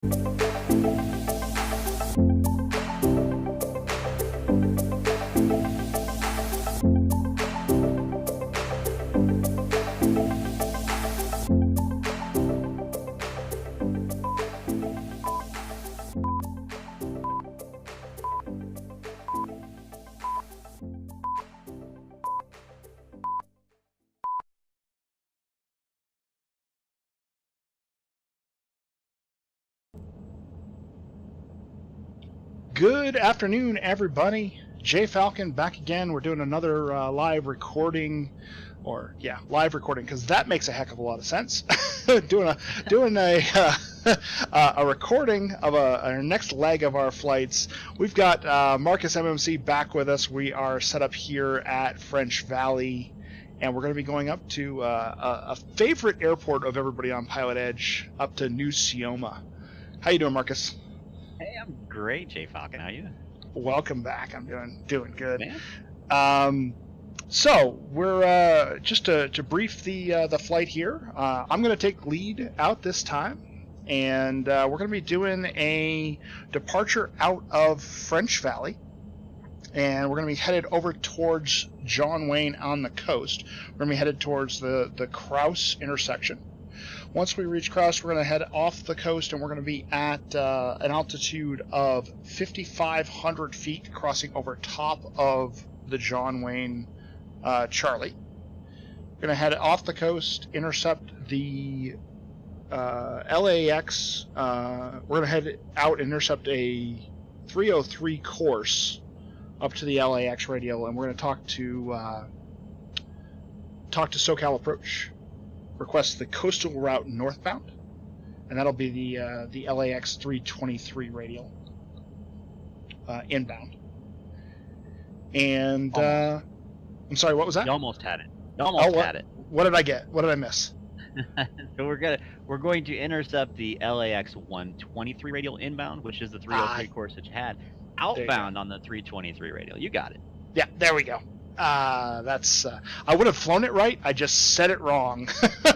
Good afternoon, everybody. Jay Falcon back again. We're doing another live recording, live recording, because that makes a heck of a lot of sense. doing a a recording of our next leg of our flights. We've got Marcus MMC back with us. We are set up here at French Valley, and we're going to be going up to a favorite airport of everybody on Pilot Edge, up to New Sioma. How you doing, Marcus? Hey, I'm great, Jay Falcon. How are you? Welcome back. I'm doing good. Man. So we're just to brief the flight here. I'm going to take lead out this time, and we're going to be doing a departure out of French Valley, and we're going to be headed over towards John Wayne on the coast. We're going to be headed towards the Kraus intersection. Once we reach Kraus, we're going to head off the coast, and we're going to be at an altitude of 5,500 feet, crossing over top of the John Wayne Charlie. We're going to head off the coast, intercept the LAX. We're going to head out and intercept a 303 course up to the LAX radial, and we're going to talk to SoCal Approach. Request the coastal route northbound, and that'll be the LAX 323 radial inbound. And I'm sorry, what was that? You almost had it. You almost had it. What did I get? What did I miss? So we're going to intercept the LAX 123 radial inbound, which is the 303 course that you had. Outbound on the 323 radial. You got it. Yeah, there we go. That's I would have flown it right. I just said it wrong.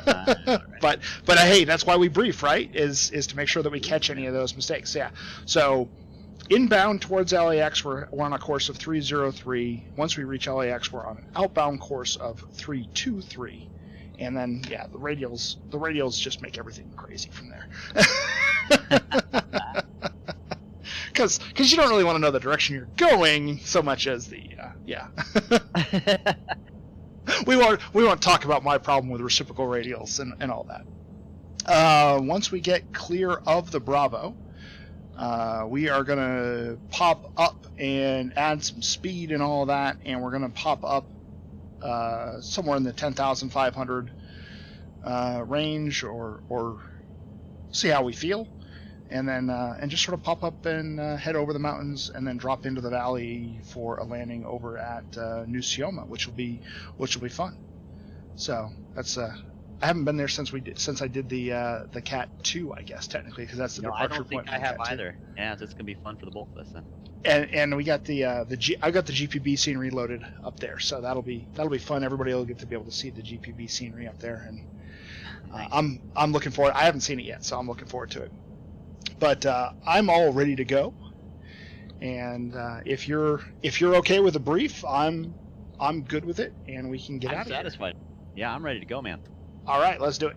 Right. But hey, that's why we brief, right? Is to make sure that we catch any of those mistakes. Yeah. So inbound towards LAX, we're on a course of 303. Once we reach LAX, we're on an outbound course of 323. And then the radials just make everything crazy from there. Because you don't really want to know the direction you're going so much as the we won't talk about my problem with reciprocal radials and all that. Once we get clear of the Bravo, we are gonna pop up and add some speed and all that, and we're gonna pop up somewhere in the 10,500 range, or see how we feel. And then and just sort of pop up and head over the mountains, and then drop into the valley for a landing over at New Sioma, which will be fun. So that's I haven't been there since I did the Cat 2, I guess technically, because that's the departure point. I don't think I have either. Yeah, so it's gonna be fun for the both of us then. And we got I got the GPB scenery loaded up there, so that'll be fun. Everybody will get to be able to see the GPB scenery up there, and nice. I'm looking forward. I haven't seen it yet, so I'm looking forward to it. But I'm all ready to go, and if you're okay with the brief, I'm good with it, and we can get out of here. I'm satisfied. Yeah, I'm ready to go, man. All right, let's do it.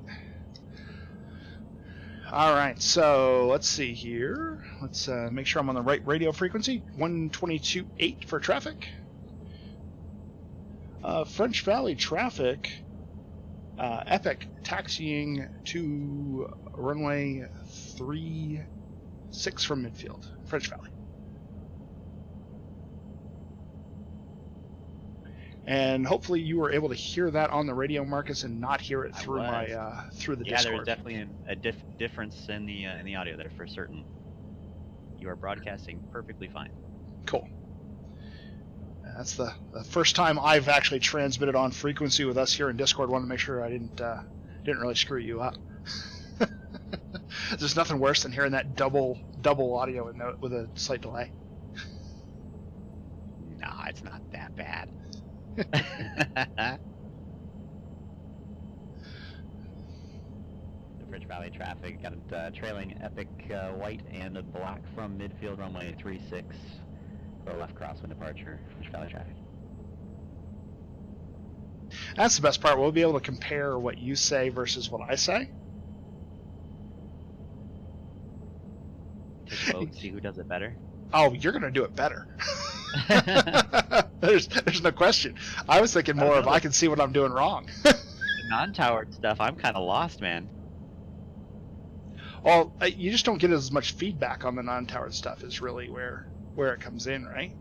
All right, so let's see here. Let's make sure I'm on the right radio frequency. 122.8 for traffic. French Valley traffic. Epic taxiing to runway 36 from midfield, French Valley. And hopefully you were able to hear that on the radio, Marcus, and not hear it through through the Discord. Yeah, there's definitely a difference in the audio there for certain. You are broadcasting perfectly fine. Cool. That's the first time I've actually transmitted on frequency with us here in Discord. Wanted to make sure I didn't really screw you up. There's nothing worse than hearing that double audio with a slight delay. Nah, it's not that bad. French Valley traffic. Got a trailing Epic white and a black from midfield runway 36 for a left crosswind departure. French Valley traffic. That's the best part. We'll be able to compare what you say versus what I say. Take a vote, see who does it better. Oh, you're gonna do it better. There's no question. I was thinking more of I can see what I'm doing wrong. The non-towered stuff, I'm kind of lost, man. Well, you just don't get as much feedback on the non-towered stuff. Is really where it comes in, right?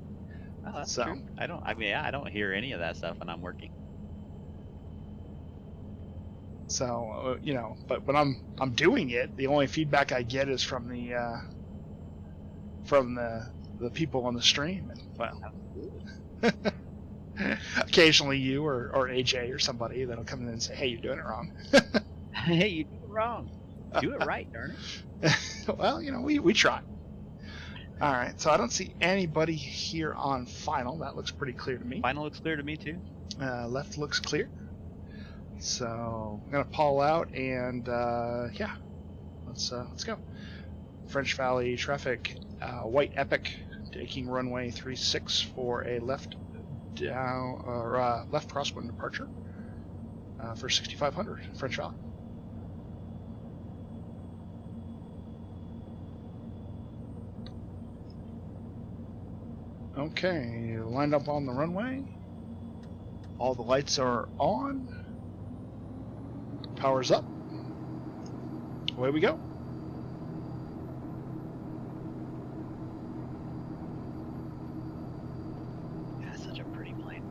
Oh, that's true. I don't hear any of that stuff when I'm working. So you know, but when I'm doing it, the only feedback I get is from the people on the stream, and well, occasionally you or AJ or somebody that'll come in and say, "Hey, you're doing it wrong." Hey, you do it wrong. Do it right, darn it. Well, you know, we try. All right, so I don't see anybody here on final. That looks pretty clear to me. Final looks clear to me too. Left looks clear. So I'm gonna pull out and yeah, let's go. French Valley traffic, white Epic taking runway 36 for a left crosswind departure for 6500 French Valley. Okay, lined up on the runway. All the lights are on. Power's up. Away we go. That's such a pretty plane.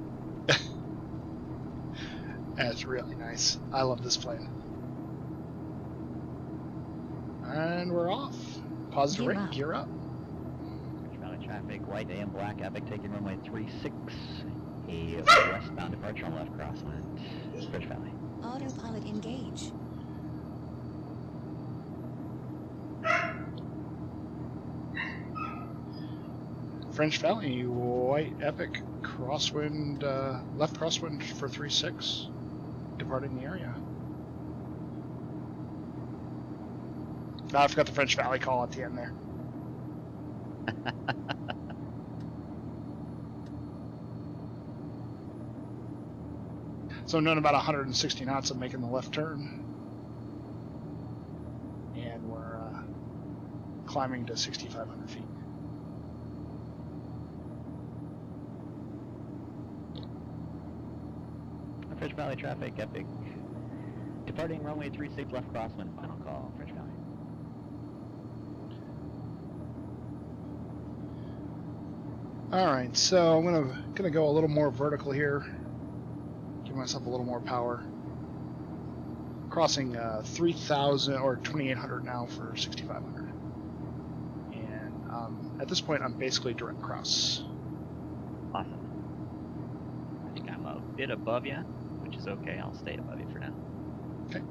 That's really nice. I love this plane. And we're off. Positive rate, gear up. French Valley traffic, white and black Epic taking runway 36. A westbound departure on left crosswind. French Valley. Autopilot engage. French Valley, white Epic, crosswind, left crosswind for 36, departing the area. Oh, I forgot the French Valley call at the end there. So I'm doing about 160 knots of making the left turn. And we're climbing to 6,500 feet. French Valley traffic, Epic. Departing runway 36 left crosswind, final call, French Valley. Alright, so I'm gonna go a little more vertical here. Give myself a little more power. Crossing 3,000 or 2,800 now for 6,500. And at this point, I'm basically direct cross. Awesome. I think I'm a bit above you, which is okay. I'll stay above you for now. Okay.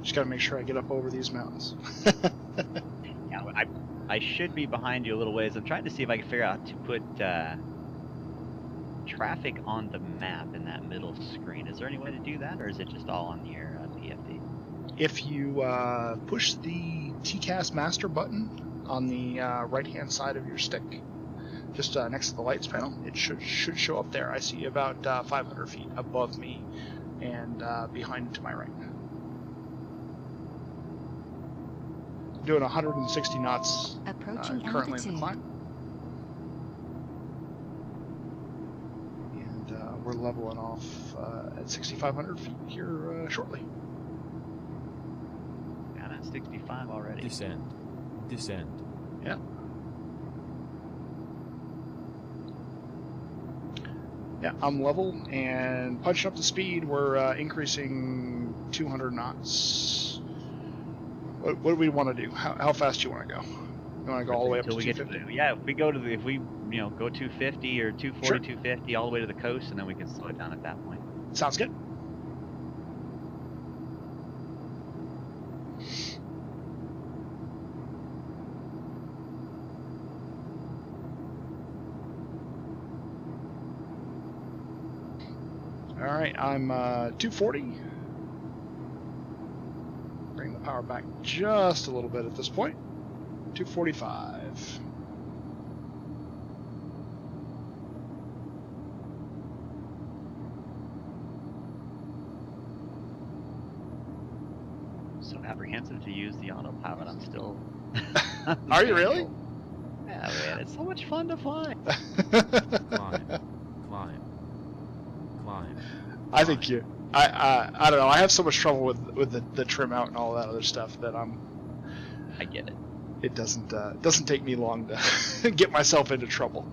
Just gotta make sure I get up over these mountains. Yeah, I should be behind you a little ways. I'm trying to see if I can figure out how to put traffic on the map in that middle screen. Is there any way to do that, or is it just all on your PFD? If you push the TCAS master button on the right-hand side of your stick, just next to the lights panel, it should show up there. I see about 500 feet above me and behind to my right. Doing 160 knots currently in the climb. And we're leveling off at 6,500 feet here shortly. Got at 65 already. Descend. Yeah. Yeah, I'm level and punching up the speed. We're increasing 200 knots. What do we want to do? How fast do you want to go? You want to go all the way up to 250? Yeah, if we go go 250 or 240, sure. 250 all the way to the coast, and then we can slow it down at that point. Sounds good. All right, I'm 240. Bring the power back just a little bit at this point. 245. So apprehensive to use the autopilot. I'm still. Are you really? Yeah, man, it's so much fun to fly. Climb. Climb. Climb. I think you. I don't know. I have so much trouble with the trim out and all that other stuff that I get it. It doesn't take me long to get myself into trouble.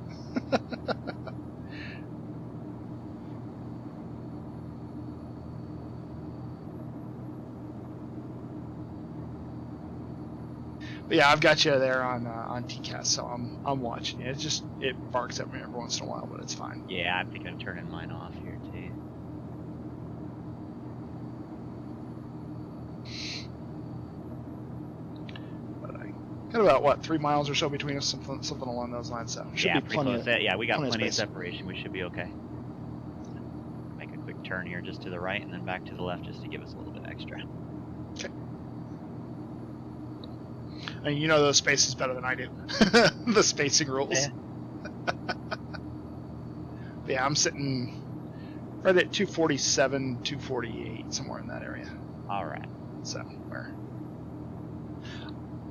But yeah, I've got you there on TCAS, so I'm watching you. It barks at me every once in a while, but it's fine. Yeah, I'm thinking of turning mine off here too. But I got about what 3 miles or so between us, something along those lines. So should Yeah, be pretty plenty. close. Yeah, we got plenty of plenty of space. separation. We should be okay. Make a quick turn here just to the right and then back to the left just to give us a little bit extra. Okay. And you know those spaces better than I do. The spacing rules. Yeah. Yeah, I'm sitting right at 247, 248, somewhere in that area. All right. So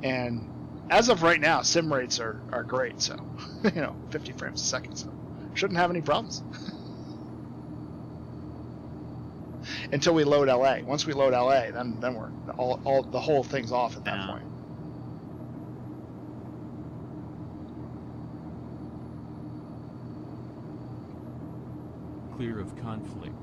and as of right now, sim rates are great. So 50 frames a second. So shouldn't have any problems. Until we load LA. Once we load LA, then we're all the whole thing's off at that point. Clear of conflict.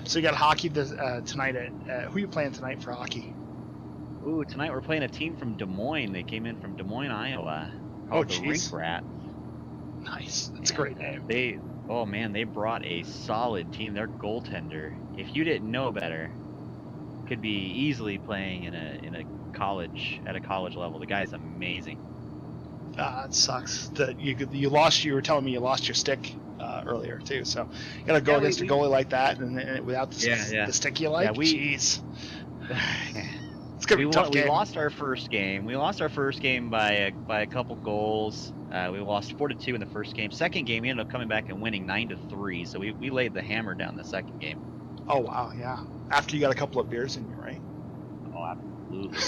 So you got hockey tonight at who are you playing tonight for hockey? Ooh, tonight we're playing a team from Des Moines. They came in from Des Moines, Iowa. Oh, The jeez. Rink Rats. Nice. That's a great name. They brought a solid team. Their goaltender, if you didn't know better, could be easily playing in a college at a college level. The guy's amazing. It sucks that you lost. You were telling me you lost your stick earlier too. So you got to go against a goalie like that, and without the stick you like. Jeez. It's gonna be a tough game. We lost our first game. We lost our first game by a couple goals. We lost 4-2 in the first game. Second game, we ended up coming back and winning 9-3. So we laid the hammer down the second game. Oh wow, yeah. After you got a couple of beers in you, right? Oh, absolutely.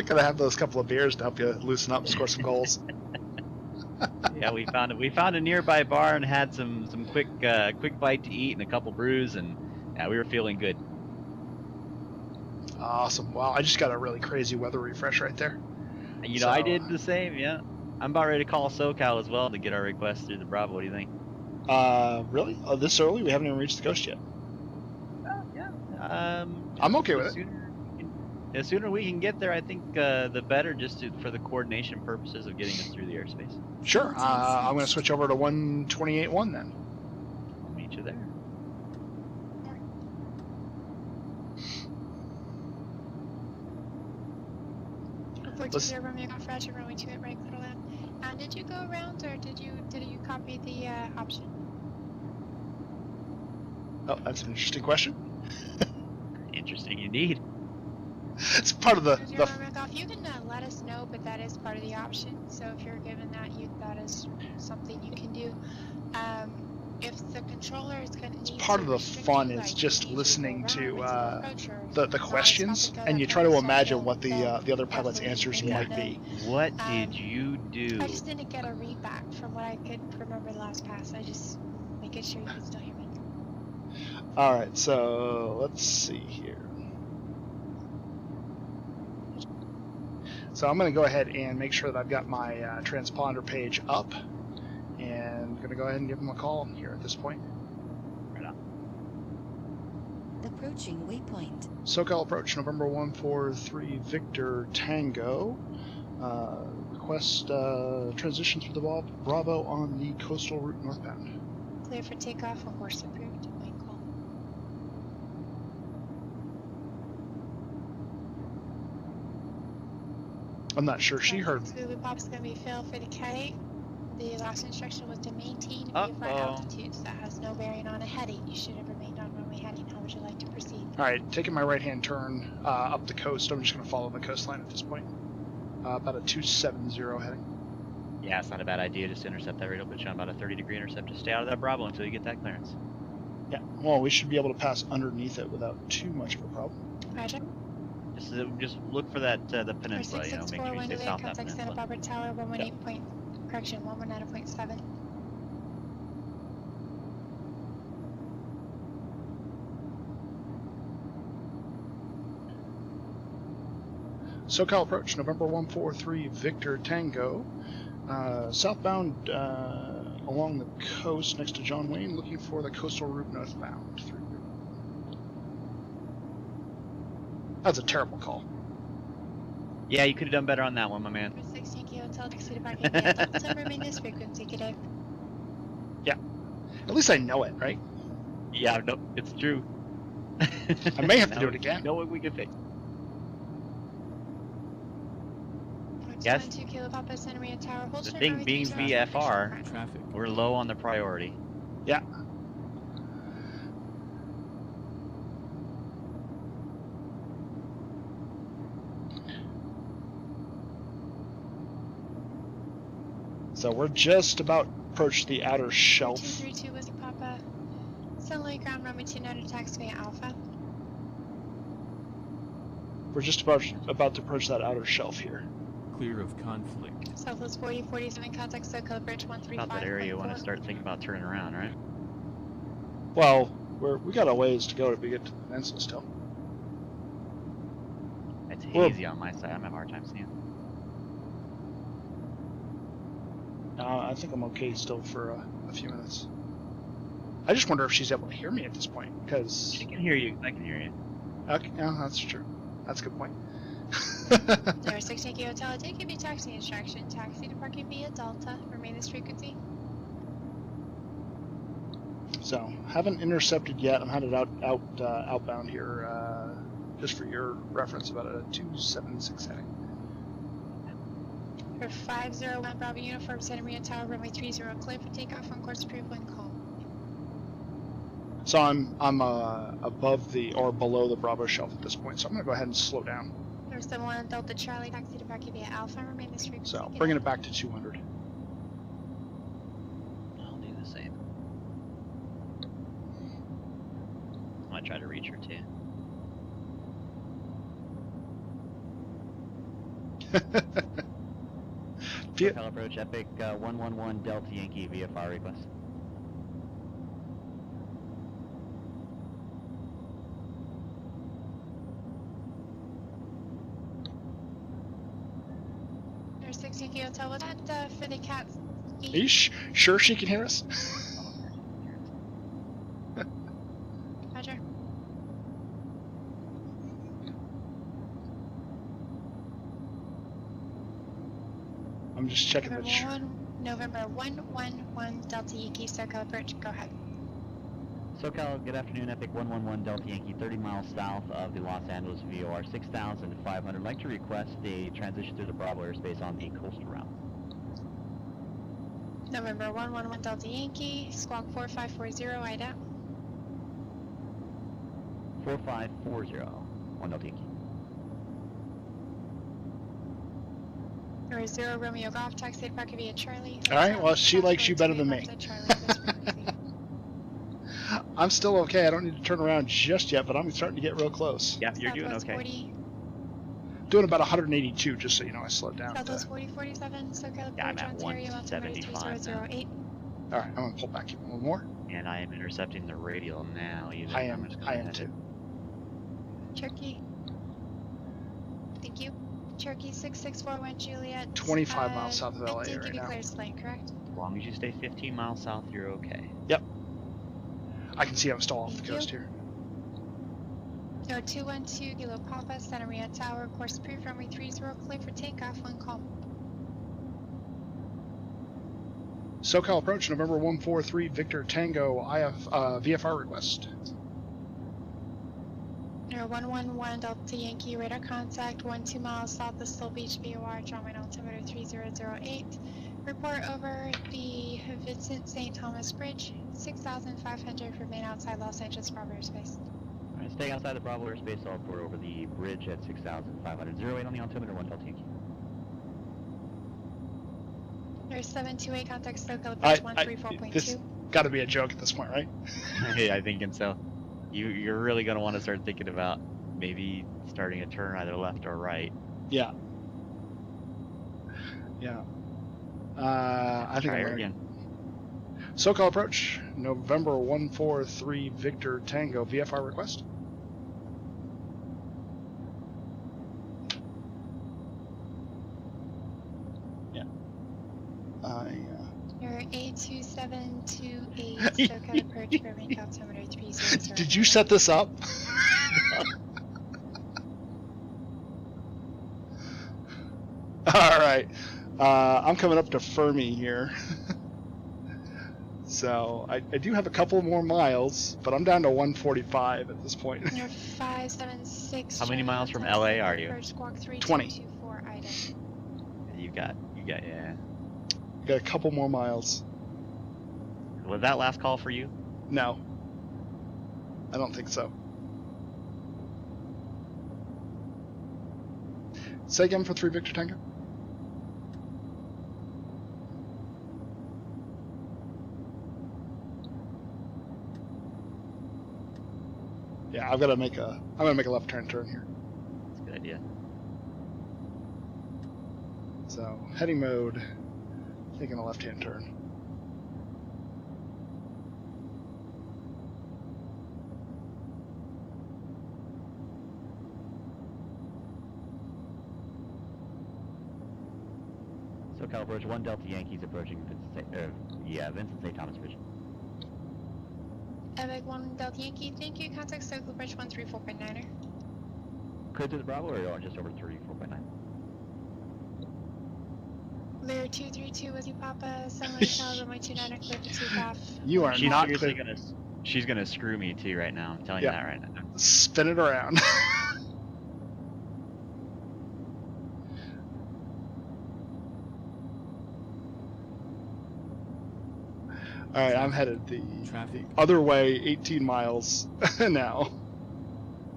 Gotta have those couple of beers to help you loosen up, and score some goals. Yeah, we found a nearby bar and had some quick bite to eat and a couple brews, and yeah, we were feeling good. Awesome. Wow, I just got a really crazy weather refresh right there. I did the same. Yeah, I'm about ready to call SoCal as well to get our request through the Bravo. What do you think? Really? Oh, this early? We haven't even reached the coast yet. Yeah. I'm okay with it. The sooner we can get there, I think the better, just for the coordination purposes of getting us through the airspace. Sure. I'm going to switch over to 128.1 then. I'll meet you there. Unfortunately, Romeo got fresh. We're going to it right, Little M. Did you go around, or did you copy the option? Oh, that's an interesting question. Interesting indeed. It's part of the You can let us know, but that is part of the option. So if you're given that, that is something you can do. If the controller is going to need part of the fun is just listening to the questions, and you try to imagine what the other pilot's answers might be. What did you do? I just didn't get a read back from what I could remember the last pass. I just making sure you can still hear me. All right, so let's see here. So I'm going to go ahead and make sure that I've got my transponder page up, and I'm going to go ahead and give them a call here at this point. Right on. Approaching waypoint. SoCal approach, November 143 Victor Tango. request transition through the Bravo on the coastal route northbound. Clear for takeoff on course approved. Wind calm. I'm not sure she heard. Zulu Pop's going to be fail for the Cat 8. The last instruction was to maintain Uh-oh. VFR altitudes. That has no bearing on a heading. You should have remained on runway heading. How would you like to proceed? Alright, taking my right-hand turn up the coast. I'm just going to follow the coastline at this point. About a 270 heading. Yeah, it's not a bad idea. Just intercept that radial pitch on about a 30-degree intercept. Just stay out of that Bravo until you get that clearance. Yeah, well, we should be able to pass underneath it without too much of a problem. Roger. Just look for that the peninsula. You know, make sure you stay south that Contact Santa peninsula. Barbara Tower 118 point. Correction, 119.7. SoCal approach, November 143 Victor Tango. Southbound along the coast next to John Wayne, looking for the coastal route northbound. That's a terrible call. Yeah, you could have done better on that one, my man. 16 Kilo Hotel, taxi to parking at Delta, remain this frequency, good day. At least I know it, right? Yeah, no, it's true. I may have to Now do it again. You know what we can fix? Yes. Yes. 2 Kilo Papa, Santa Maria Tower, hold The straight thing runway being 30 VFR, Traffic. we're low on the priority. Yeah. So we're just about approached the outer shelf. 232 Whiskey Papa, Sunlight Ground runway 29 taxiway Alpha. We're just about to approach that outer shelf here. Clear of conflict. Southwest 4047 contact SoCal Bridge 135. About that area you want to start thinking about turning around, right? Well, we got a ways to go to get to the peninsula still. It's Well- hazy on my side. I'm having a hard time seeing. I think I'm okay still for a few minutes. I just wonder if she's able to hear me at this point, because... She can hear you. I can hear you. Okay, yeah, that's true. That's a good point. There 16 Kilo Hotel, take give you taxi instruction. Taxi to parking via Delta, remain this frequency. So, haven't intercepted yet. I'm headed outbound here, just for your reference, about a 276 heading. For 501 Bravo Uniform, Santa Maria Tower, runway 30, clear for takeoff on course approved when called. So I'm above the or below the Bravo shelf at this point. So I'm gonna go ahead and slow down. There's 71 Delta Charlie, taxi to parking via Alpha, remain this frequency. So bringing it back to 200. I'll do the same. I might try to reach her too. SoCal approach, Epic 111 Delta Yankee VFR request. There's 16 Kilo Hotel, was that for the Cat's Are you sure she can hear us? Roger. I'm just checking the. November 111 Delta Yankee, SoCal approach, go ahead. SoCal, good afternoon, Epic 111 Delta Yankee, 30 miles south of the Los Angeles VOR, 6,500. I'd like to request a transition through the Bravo airspace on the coastal route. November 111 Delta Yankee, squawk 4540, IDA. 4540, 1 Delta Yankee. Or 0 Romeo Golf, taxi to parking via Charlie. Alright, well, she likes you better than me. I'm still okay. I don't need to turn around just yet, but I'm starting to get real close. Yeah, you're doing Southwest okay. 40, Doing about 182, just so you know. I slowed down. Southwest 4047, SoCal Yeah, I'm approach, at Ontario, 175 now. 3008. Alright, I'm gonna pull back even a little more. And I am intercepting the radial now. Even I I'm am. just gonna I am head too. Turkey. Thank you. Turkey 6641 Juliet. 25 miles south of LA right right now. clear lane, correct? As long as you stay 15 miles south, you're okay. I can see I'm still off the Thank you. coast here. No 212 Kilo Papa, Santa Maria Tower, course approved, runway 30, clear for takeoff when called. SoCal approach, November 143, Victor Tango, VFR request. Air 111 Delta Yankee, radar contact 12 miles south of Still Beach, VOR, drawing altimeter 3008. Report over the Vincent St. Thomas Bridge, 6,500, remain outside Los Angeles Bravo airspace. Alright, staying outside the Bravo airspace, I'll report over the bridge at 6,500. 08 on the altimeter, 1 Delta Yankee. Air 728, contact SoCal Bridge 134.2. This got to be a joke at this point, right? Hey, I think so. You're really gonna want to start thinking about maybe starting a turn either left or right. Yeah. Yeah. I think Try I'm her gonna... again. SoCal approach, November 143, Victor Tango, VFR request. Yeah. Air 82728, SoCal approach, remain altimeter 3008. Did you set this up? All right. I'm coming up to Fermi here. So I do have a couple more miles, but I'm down to 145 at this point. Air 576. How many miles from LA are you? Approach squawk 20. 3224 item. You got, yeah. Got a couple more miles. Was that last call for you? No. I don't think so. Say again for 3 Victor Tango. Yeah, I'm gonna make a left turn here. That's a good idea. So heading mode, taking a left-hand turn. SoCal approach, 1 Delta Yankees approaching Vincent St. Thomas Bridge. Epic 1 Delta Yankee, thank you. Contact SoCal Bridge 134.9er. Clear to the Bravo or just over 34.9? Lear 232 with you, Papa. Sunlight Tower 129er, clear for takeoff. You are not seriously clear. She's gonna screw me too right now. I'm telling you that right now. Spin it around. Alright, I'm headed the other way, 18 miles now.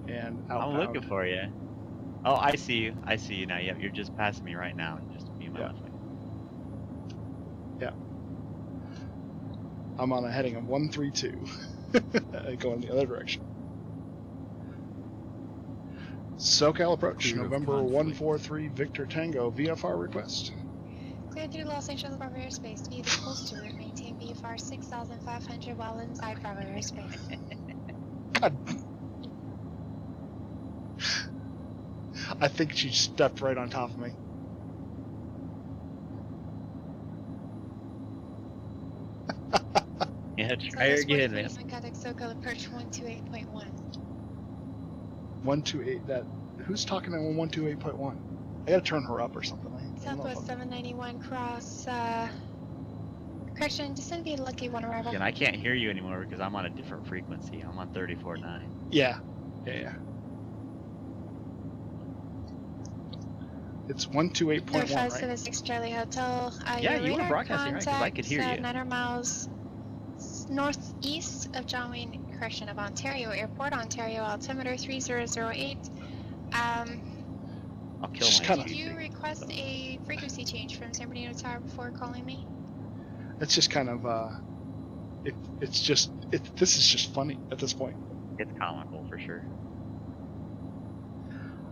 And outbound. I'm looking for you. Oh, I see you. I see you now. Yep, you're just passing me right now. Just be my left way. Yeah. I'm on a heading of 132. Going the other direction. SoCal approach, Clear of November conflict. 143, Victor Tango, VFR request. Clear through Los Angeles Bravo airspace. Via the coastal route, maintain VFR 6,500 while inside Bravo airspace. God. I think she stepped right on top of me. Yeah, try her again, man. Contact SoCal approach 128.1. 128. That who's talking on 128.1? I gotta turn her up or something. I don't know if Southwest I'm- 791 cross. Correction, descend via Lucky 1 arrival. And I can't hear you anymore because I'm on a different frequency. I'm on 34.9. Yeah. It's 128.1, right? 576 Charlie Hotel. Yeah, Your you were radar broadcasting, right? 'Cause I could hear contact, you. 900 miles northeast of John Wayne, correction, of Ontario Airport, Ontario altimeter 3008. I'll kill Just my kinda- Did TV. you request a frequency change from San Bernardino Tower before calling me? It's just kind of this is just funny at this point. It's comical for sure.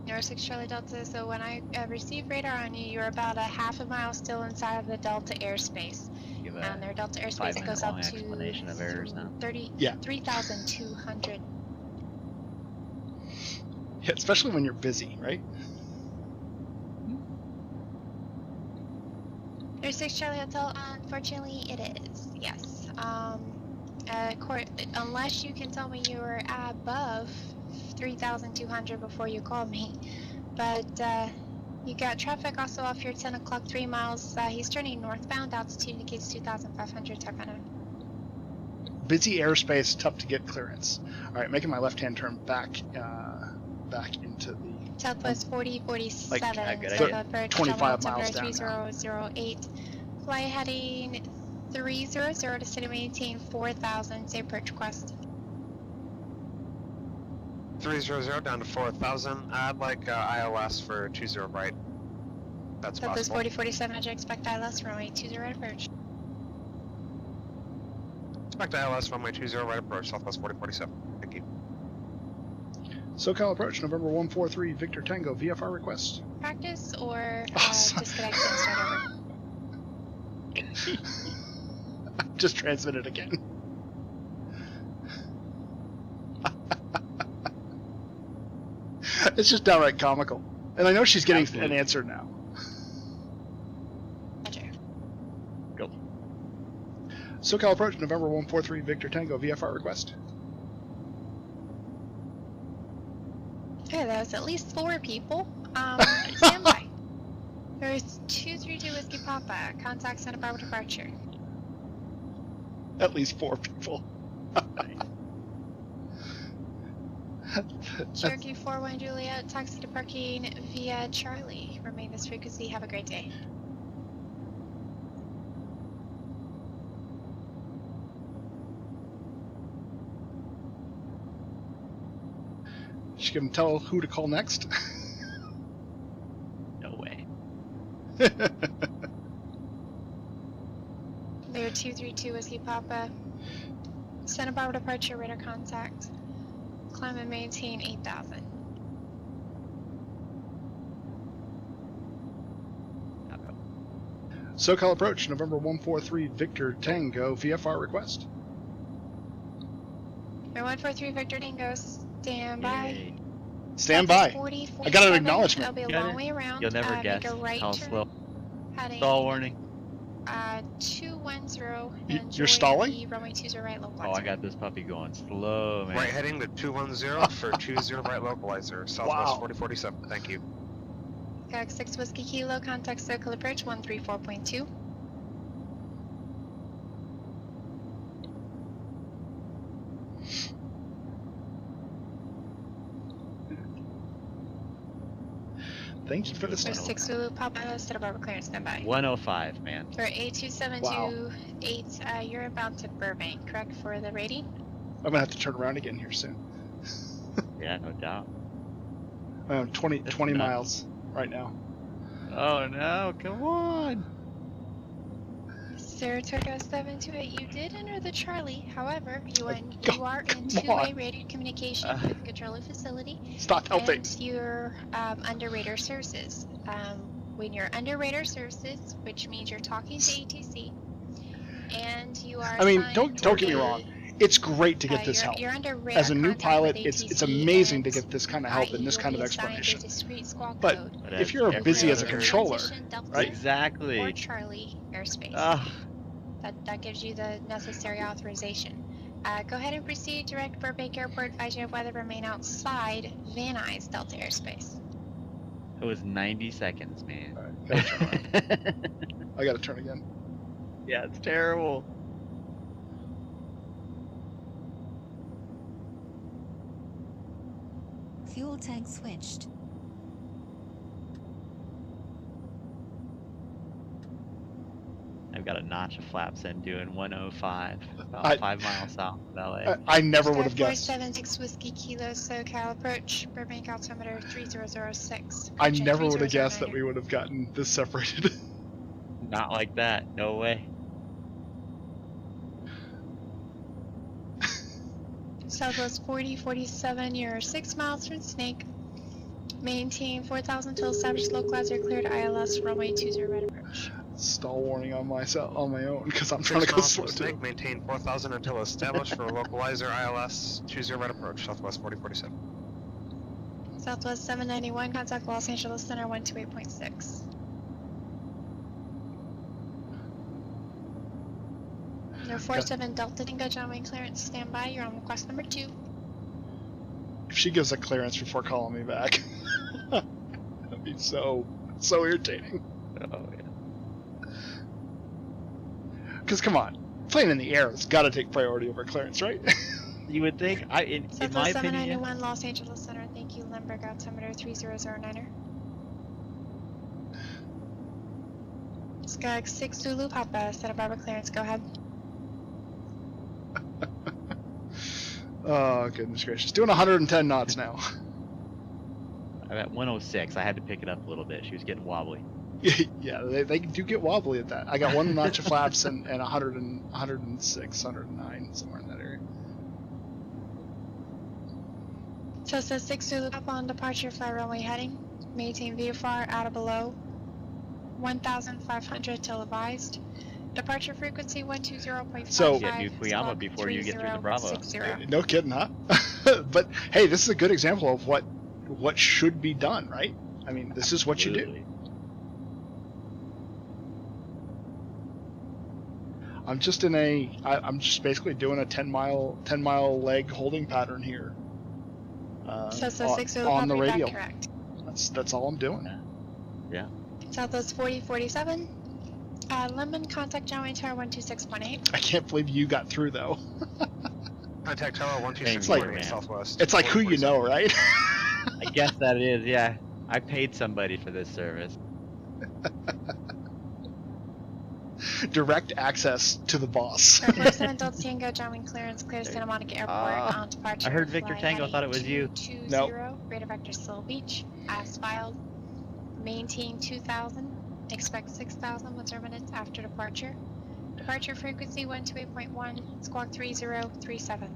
North 6 Charlie Delta, so when I receive radar on you, you're about a half a mile still inside of the Delta airspace. Give And a their Delta airspace 5-minute goes long up to explanation of errors now. 3,200. Yeah, especially when you're busy, right? There's 6 Charlie Hotel, unfortunately it is, yes. Unless you can tell me you were above 3,200 before you called me. But You got traffic also off your 10 o'clock, 3 miles. He's turning northbound. Altitude indicates 2,500. Type NO. Busy airspace, tough to get clearance. All right, making my left-hand turn back into the Southwest 4047. Like, good so idea. approach 25 miles down now. 3008. Fly heading 300 to city maintain 4000. Say approach request. 300 down to 4,000. I'd like ILS for 20 right. That's Southwest possible. 4047. I'd expect ILS runway 20 right approach. Expect ILS runway 20 right approach, Southwest 4047. Thank you. SoCal approach, November 143, Victor Tango, VFR request. Practice or Awesome. disconnect and start over. Just transmitted again. It's just downright comical. And I know she's getting an answer now. Roger. Go. SoCal approach, November 143, Victor Tango, VFR request. Okay, that was at least 4 people. Stand by. There's 232 Whiskey Papa. Contact Santa Barbara departure. At least 4 people. Cherokee 41 Juliet, taxi to parking via Charlie. Remain this frequency. Have a great day. She can tell who to call next. No way. There 232 Whiskey Papa. Santa Barbara departure. Radar contact. Climb and maintain 8,000. I'll go. SoCal approach, November 143, Victor Tango, VFR request. 143 Victor Dingo. Stand by. Yay. Stand by. 40, I got an 47. acknowledgement. It'll be a Got long it. way around. You'll never guess make a right how turn, slow. heading Stall warning. 210. You're stalling? The runway 20 right localizer. Oh, I got this puppy going slow, man. Right heading to 210 for 20 right localizer, Southwest Wow. 4047. Thank you. Gag 6 Whiskey Kilo, contact circle approach 134.2. Thank you for the There's signal. 6 Zulu Papa, Santa Barbara clearance, stand by. 105, man. For A2728, you're about to Burbank, correct, for the rating? I'm gonna have to turn around again here soon. Yeah, no doubt. I'm 20 That's 20 nuts. miles right now. Oh no, come on. Saratoga 728, you did enter the Charlie, however, you are in come two-way on. radio communication with the controller facility. Stop helping. And you're under radar services. When you're under radar services, which means you're talking to ATC, and you are. I mean, assigned don't get me to- wrong. It's great to get this you're, help. You're under radar As a new contact pilot, with it's ATC, amazing to and get this kind of help i.e. and this you'll kind of be assigned a explanation. discrete squawk But code. if you're busy as a every controller, Transition Delta right? Exactly. Or Charlie airspace. Ah, That gives you the necessary authorization. Go ahead and proceed. Direct Burbank Airport. Advise you of weather. Remain outside Van Nuys Delta airspace. it was 90 seconds, man. All right, gotta turn around. I gotta turn again. Yeah, it's terrible. Fuel tank switched. I've got a notch of flaps in doing 105, about I- 5 miles south of LA. I never would have guessed. 476 Whiskey Kilo SoCal approach. Burbank altimeter 3006. I Approaching never would have guessed that 3009. we would have gotten this separated. Not like that, no way. Southwest 4047, you're 6 miles from Snake. Maintain 4000 till established localizer cleared ILS runway 20 right approach. Stall warning on myself on my own because I'm trying 6 to go miles slow from too. Snake, maintain 4,000 until established for localizer ILS 20 right approach, Southwest 4047. Southwest 791, contact Los Angeles Center 128.6. No 47 Delta Dingo, John Wayne clearance, stand by. You're on request number 2. If she gives a clearance before calling me back, that'd be so So irritating. Oh yeah. Because come on, playing in the air has got to take priority over clearance, right? You would think, in my Southwest opinion, yeah. 791 Los Angeles Center, thank you, Limburg, altimeter 3009er. Skag 6 Zulu Papa, Santa Barbara clearance, go ahead. Oh, goodness gracious. Doing 110 knots now. I'm at 106. I had to pick it up a little bit. She was getting wobbly. Yeah, they do get wobbly at that. I got one notch of flaps and 100 and 106, 109, somewhere in that area. Cessna 6 Zulu Papa on departure, fly runway heading. Maintain VFR out of below 1,500 till advised. Departure frequency 120.55. So- Yeah, New Kuyama before you get through the Bravo. 3060. No kidding, huh? But hey, this is a good example of what should be done, right? I mean, this is what you do. Absolutely. I'm just I'm just basically doing a 10 mile leg holding pattern here. Cessna 6 Zulu on Papa, the you're back radial. correct. That's all I'm doing. Yeah. Southwest 4047. Lemon, contact John Tower 126.8. I can't believe you got through though. Contact tower It's 126 like- like, southwest. It's like who you know, 4047. right? I guess that it is, yeah. I paid somebody for this service. Direct access to the boss. Airport 7 Delta Tango, John clearance, clear Santa Monica Airport Ah, on departure. I heard Victor fly Tango, heading thought it was you. 220, Nope. radar vector Sill Beach, as filed. Maintain 2,000, expect 6,000 with minutes after departure. Departure frequency 128.1, squawk 3037.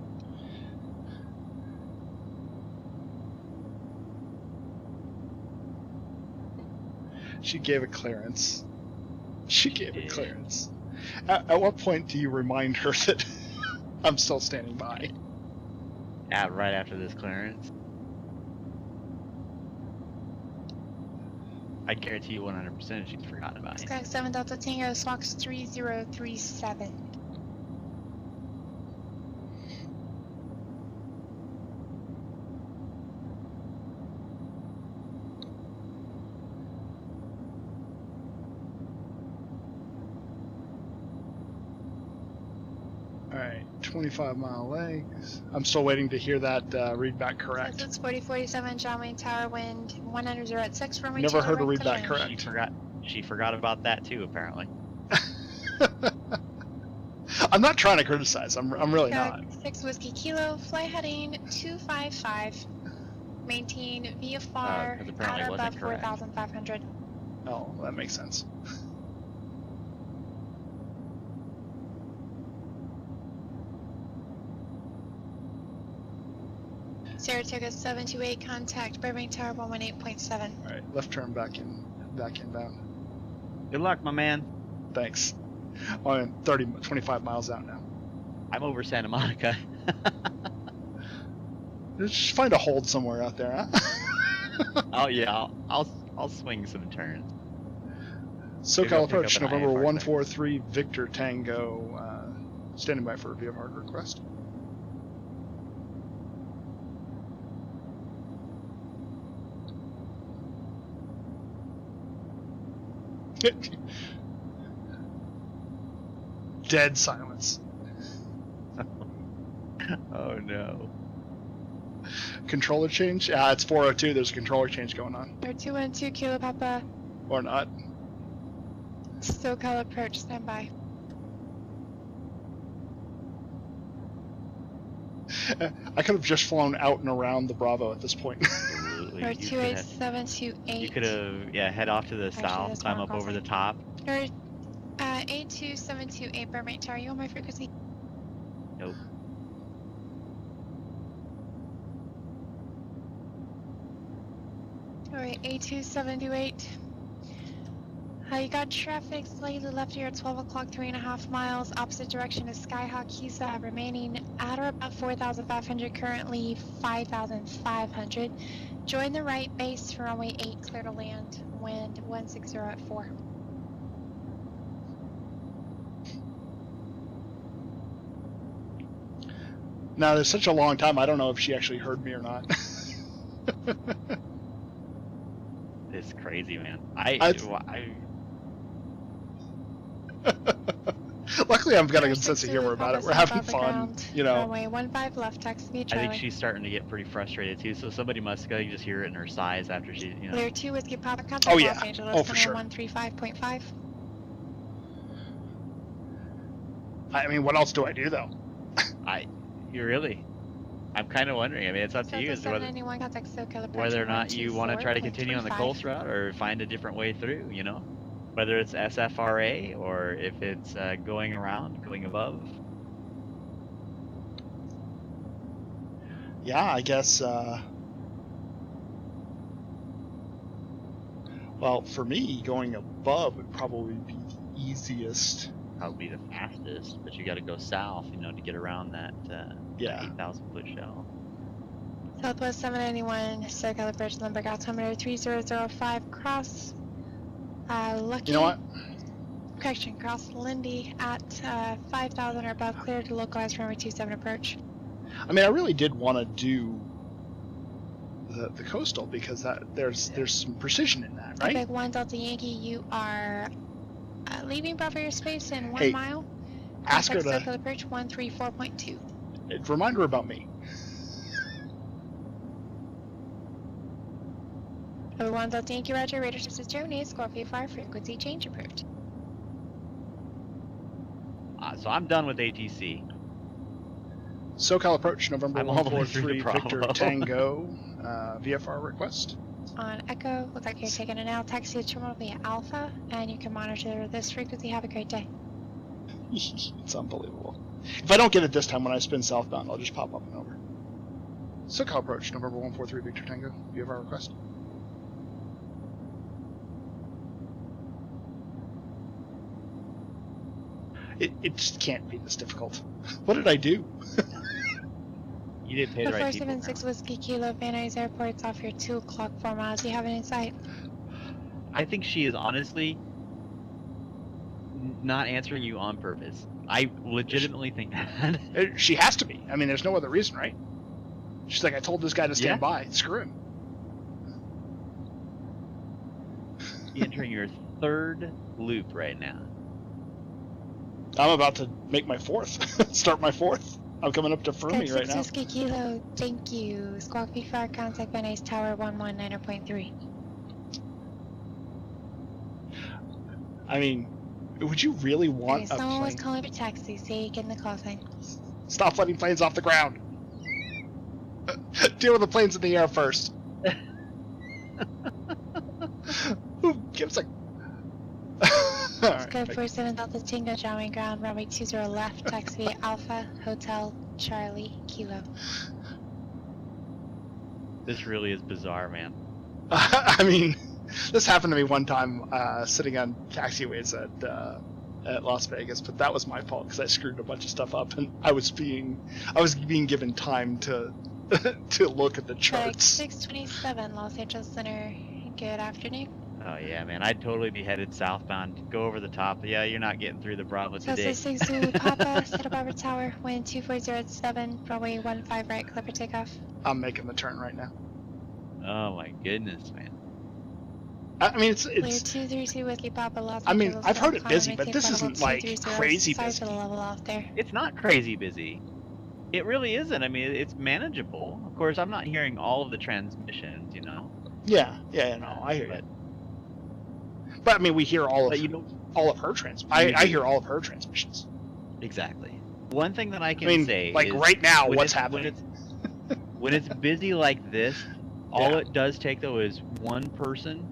She gave a clearance. She gave a did. clearance. At what point do you remind her that I'm still standing by? Yeah, right after this clearance. I guarantee you 100% she's forgotten about it. Sky 7 Delta Tango, squawk 3037. Alright, 25 mile legs. I'm still waiting to hear that read back correct. It's 4047, John Wayne Tower, wind 100 at 6, runway Never 2 heard her direct read that clearance. correct. She forgot about that too, apparently. I'm not trying to criticize. I'm really Got not. 6 Whiskey Kilo, fly heading 255. Maintain VFR 'cause apparently at it or wasn't above correct. 4,500. Oh, that makes sense. Saratoga 728, contact Burbank Tower 118.7. Alright, left turn back inbound. Good luck, my man. Thanks. I'm 25 miles out now. I'm over Santa Monica. Just find a hold somewhere out there, huh? Oh yeah, I'll swing some turns. Maybe SoCal I'll pick approach, up an November IFR 143, Victor Tango, standing by for a VFR request. Dead silence. Oh no. Controller change? It's 402. There's a controller change going on. Or 212 Kilo Papa, Or not. SoCal approach, standby. I could have just flown out and around the Bravo at this point. Absolutely. Or You could have, 28728. you could have, yeah, head off to the Actually, south, that's climb wrong up over the crossing. top. Or 82728, Burbank Tower, you on my frequency? Nope. Alright, 82728. You got traffic slightly left here at 12 o'clock, 3.5 miles. Opposite direction is Skyhawk Kisa, remaining at or about 4,500, currently 5,500. Join the right base for runway 8, clear to land, wind 160 at 4. Now, there's such a long time, I don't know if she actually heard me or not. It's crazy, man. Luckily, I've got a good 6 sense of humor Papa about it. We're South having over fun, ground. you know. Runway 15 left, taxi via I Charlie. think she's starting to get pretty frustrated too. So somebody must go. You just hear it in her sighs after she, you know. Clear 2 Whiskey Papa contact Oh, yeah. Los Angeles, Oh, for sure. 135.5. I mean, what else do I do though? You really? I'm kind of wondering. I mean, it's up to you as to whether, 791 contact SoCal approach whether or not you want to try to continue on the 124.35. coast route or find a different way through. You know, whether it's SFRA or if it's going around, going above. Yeah, I guess. Well, for me, going above would probably be the easiest. Probably the fastest, but you got to go south, you know, to get around that Yeah. 8,000-foot shell. Southwest 791 SoCal approach number altimeter 3005 cross. Lucky. You know what? Correction, cross Lindy at 5,000 or above, clear to localized runway 27 approach. I mean, I really did want to do the coastal because there's some precision in that, right? Epic 1 Delta Yankee, you are leaving Bravo airspace in 1 Hey, mile. ask her Contact to SoCal approach 134.2. remind her about me. Epic 1 Delta Yankee, roger, radar services Germany, Scorpio 5, frequency change approved. So I'm done with ATC. SoCal approach November I'm all the way through 143 to Victor Bravo. Tango, VFR request. On Echo, looks like you're taking an L taxi to terminal via Alpha, and you can monitor this frequency. Have a great day. It's unbelievable. If I don't get it this time when I spin southbound, I'll just pop up and over. SoCal approach November 143 Victor Tango, VFR request. It just can't be this difficult. What did I do? You did pay the right people. 476 Whiskey Kilo, Van Nuys Airport's off here 2 o'clock, 4 miles. Do you have it in sight? I think she is honestly not answering you on purpose. I legitimately think that. She has to be. I mean, there's no other reason, right? She's like, I told this guy to stand Yeah. by. Screw him. Entering your 3rd loop right now. I'm about to make my 4th. Start my 4th. I'm coming up to Fermi right 6 now. Whiskey Kilo, thank you. Squawk V5, contact Van Nuys Tower 119.3. I mean, would you really want Okay, a someone was plane? calling for taxi, so you get in the call sign. Stop letting planes off the ground. Deal with the planes in the air first. Who gives a... Let's go for 7 Delta Tango, John ground, runway 20 left, taxi via Alpha, Hotel, Charlie, Kilo. This really is bizarre, man. I mean, this happened to me one time sitting on taxiways at Las Vegas, but that was my fault because I screwed a bunch of stuff up, and I was being given time to to look at the charts. 627 Los Angeles Center. Good afternoon. Oh yeah, man. I'd totally be headed southbound. Go over the top. Yeah, you're not getting through the Bravo South today. 62 Papa, Santa Barbara Tower, wind 240 runway 15 right, clear for takeoff. I'm making the turn right now. Oh my goodness, man. I mean, it's. Clear 232 Whiskey Papa, Los I mean, Angeles, I've heard it climb busy, and but maintain this level isn't like 230. crazy Sorry busy. for the level off there. It's not crazy busy. It really isn't. I mean, it's manageable. Of course, I'm not hearing all of the transmissions, you know. Yeah, no, I hear it. But I mean, we hear all But you know, of her I hear all of her transmissions. exactly. One thing that I I can mean, say like is right now, when what's it's- happening? when it's busy like this, all Yeah. it does take though is one person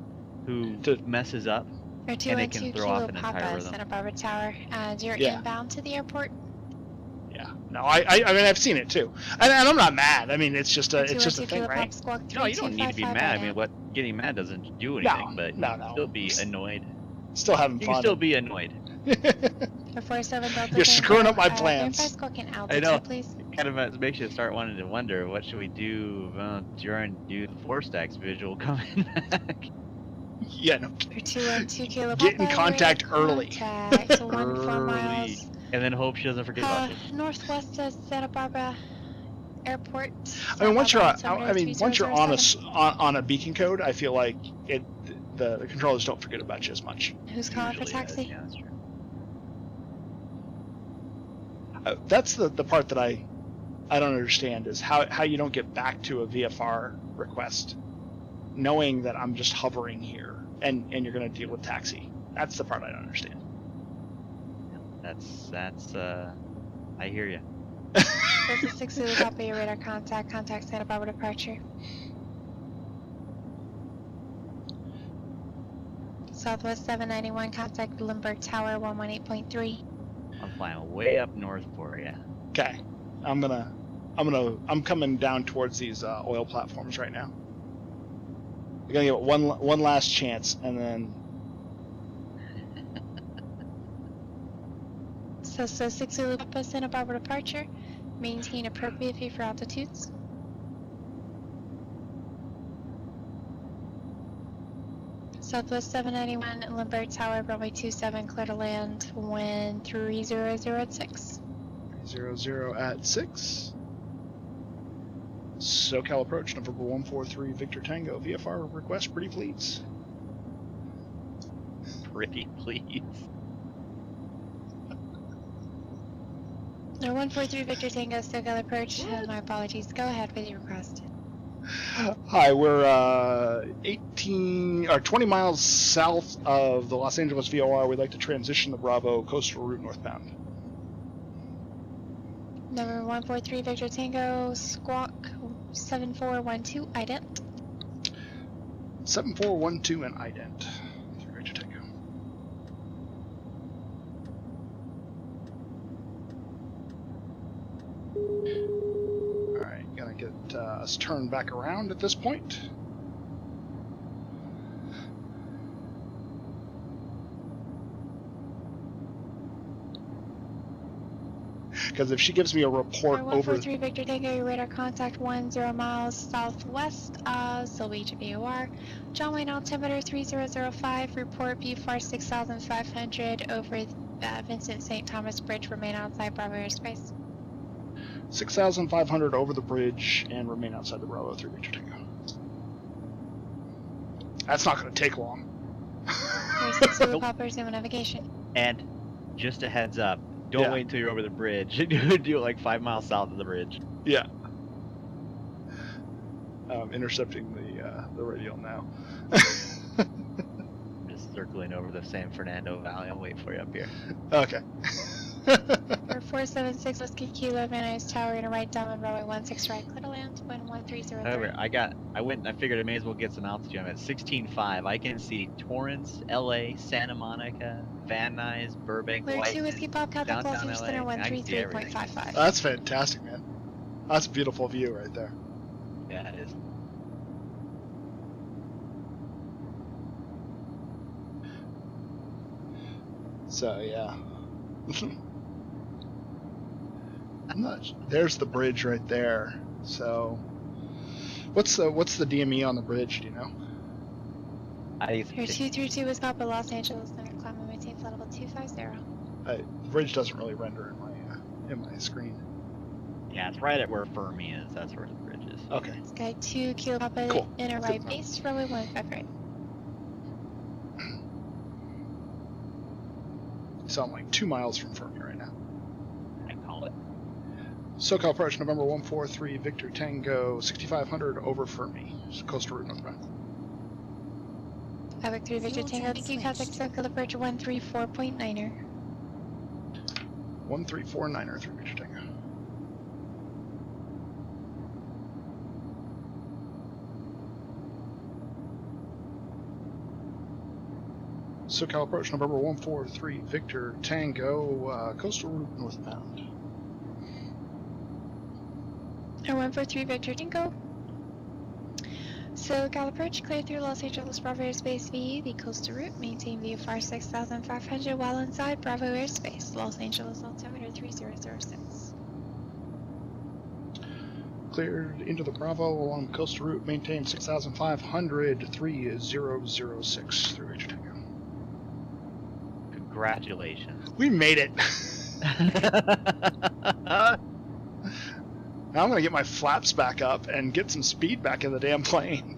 who messes up. Or And it 212 can throw off Kilo an entire Papa, rhythm. Santa Barbara Tower, and you're Yeah. inbound to the airport. Yeah, no, I mean, I've seen it too, and I'm not mad. I mean, it's just a 212 thing, Kilo right? Papa, squawk No, you don't need to be 3255 mad. I right mean, now. what getting mad doesn't do anything, but no, you no. can still be annoyed. Still having You fun. can still be annoyed. For 47 Delta You're Tango, screwing up my verify plans. squawking I know. altitude, please. Kind of makes you start wanting to wonder, what should we do during the 4-stacks visual coming back? Yeah, no. For 212 Kilo Get in Papa, contact you're in early. Contact, 14 Early. miles. And then hope she doesn't forget about you. Northwest of Santa Barbara Airport. I mean, once you're on, Santa Barbara, I mean, once you're on a 3007. on a beacon code, I feel like the controllers don't forget about you as much. Who's calling for Usually taxi? is, yeah, that's true. That's the part that I don't understand is how you don't get back to a VFR request, knowing that I'm just hovering here and you're going to deal with taxi. That's the part I don't understand. That's I hear you. Delta 6 Zulu, copy your radar contact. Contact Santa Barbara departure. Southwest 791, contact Limburg Tower 118.3. I'm flying way up north for you. Okay, I'm coming down towards these oil platforms right now. I'm gonna give it one last chance, and then So 6 Zulu, Papa Santa Barbara departure. Maintain appropriate view for altitudes. Southwest 791, Limburg Tower, runway 27, clear to land, wind 300 at 6. 00 at 6. SoCal approach, November 143 Victor Tango. VFR request, pretty please. Pretty please. No 143 Victor Tango, SoCal approach. My apologies. Go ahead with your request. Hi, we're 20 miles south of the Los Angeles VOR. We'd like to transition the Bravo coastal route northbound. Number 143 Victor Tango, squawk 7412, ident. 7412 and ident. Victor Tango. Alright, gonna get us turned back around at this point. Because if she gives me a report over... 143 Victor Tango, your radar contact 10 miles southwest of Seal Beach VOR. John Wayne altimeter 3005, report VFR 6500 over Vincent St. Thomas Bridge, remain outside Bravo airspace. 6,500 over the bridge and remain outside the Bravo 3 Victor Tango. That's not going to take long. 36 Zulu Papa, resume navigation. And just a heads up, don't wait until you're over the bridge. Do it like 5 miles south of the bridge. Yeah. Intercepting the radial now. Just circling over the San Fernando Valley. I'll wait for you up here. Okay. For 476 Whiskey Kilo, Van Nuys Tower, and a right down runway 16 right, clear to land, wind 1303. However, I figured I may as well get some altitude. I'm at 16.5. I can see Torrance, LA, Santa Monica, Van Nuys, Burbank, Clear 2 Whiteman, Whiskey Pop, contact downtown Los LA. Center I can see everything. 133.55. That's fantastic, man. That's a beautiful view right there. Yeah, it is. So, yeah. I'm not. There's the bridge right there. So, what's the DME on the bridge? Do you know? Your 232 is Papa Los Angeles Center, climb and maintain flight level 250. The bridge doesn't really render in my screen. Yeah, it's right at where Fermi is. That's where the bridge is. Okay. Sky 2 Kilo Papa, Cool. inner Good right enough. base, runway 15 right. So I'm like 2 miles from Fermi right now. I call it. SoCal approach, November 143 Victor Tango, 6500 over Fermi. Coastal route northbound. Havoc 3 Victor Fuel Tango, tank thank you, contact switched. SoCal approach 134.9er. 1349er through Victor Tango. SoCal approach, November 143 Victor Tango, coastal route northbound. 143 Victor Tango. SoCal approach, clear through Los Angeles Bravo airspace VE, the coastal route, maintain VFR 6500 while inside Bravo airspace, Los Angeles altimeter 3006. Cleared into the Bravo along coastal route, maintain 6500, 3006 through Victor Tango. Congratulations. We made it! Now I'm gonna get my flaps back up and get some speed back in the damn plane.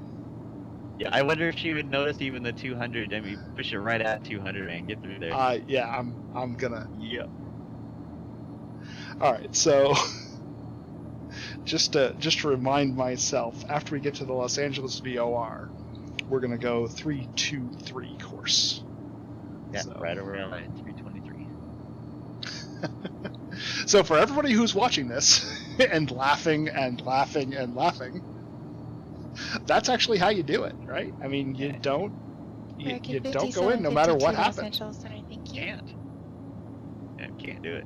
Yeah, I wonder if she would notice even the 200. I mean, push it right at 200 and get through there. Yeah, I'm gonna. Yep. All right, so just to remind myself, after we get to the Los Angeles VOR, we're gonna go 323 course. Yeah, So. right over LA, 323. So for everybody who's watching this and laughing and laughing and laughing, that's actually how you do it, right? I mean, you don't you don't go in no matter what happens. Thank you. Can't. Yeah, can't do it.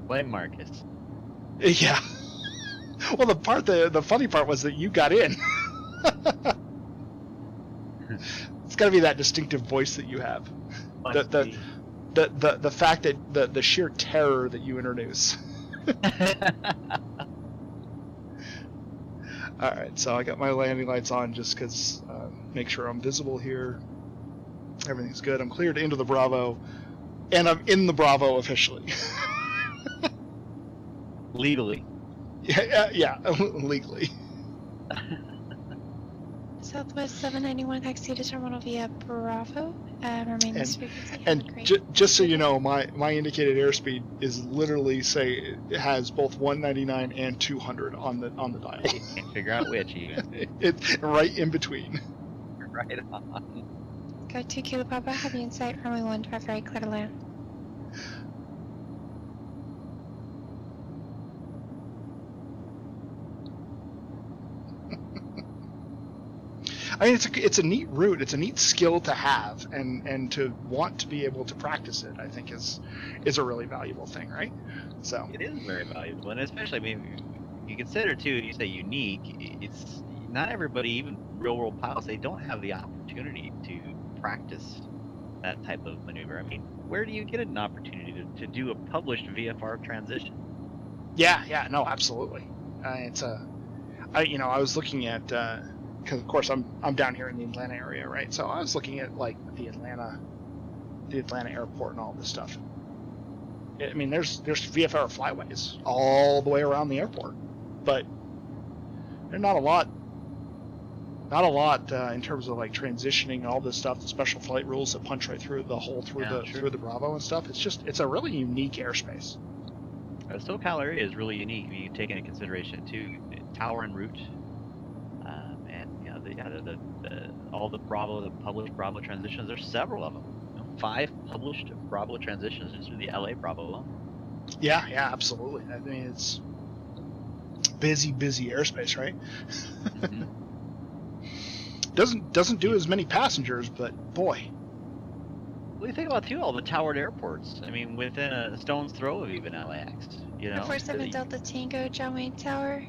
Blame Marcus. Yeah. Well, the funny part was that you got in. It's got to be that distinctive voice that you have. The fact that the sheer terror that you introduce. All right, so I got my landing lights on just because make sure I'm visible here. Everything's good. I'm cleared into the Bravo, and I'm in the Bravo officially. Legally. Yeah, legally. Southwest 791 taxi to terminal via Bravo. Remain this frequency. And just so you know, my indicated airspeed is literally say it has both 199 and 200 on the dial. You can't figure out which even. It's right in between. Right on. Go 2 Kilo Papa, have you in sight, runway 15 right, clear to land. I mean, it's a neat route. It's a neat skill to have, and to want to be able to practice it, I think is a really valuable thing, right? So It is very valuable, and especially, I mean, you consider too. You say unique. It's not everybody, even real world pilots, they don't have the opportunity to practice that type of maneuver. I mean, where do you get an opportunity to do a published VFR transition? yeah, no, absolutely. I was looking at. Because of course I'm down here in the Atlanta area, right? So I was looking at like the Atlanta airport and all this stuff. I mean, there's VFR flyways all the way around the airport, but there's not a lot in terms of like transitioning and all this stuff. The special flight rules that punch right through the hole through the Bravo and stuff. It's a really unique airspace. The SoCal area is really unique. I mean, you take into consideration too, tower en route. All the published Bravo transitions. There's several of them. 5 published Bravo transitions just through the LA Bravo alone. Yeah, absolutely. I mean, it's busy airspace, right? Mm-hmm. Doesn't do as many passengers, but boy. What do you think about too all the towered airports? I mean, within a stone's throw of even LAX. You know, 47 Delta Tango, John Wayne Tower.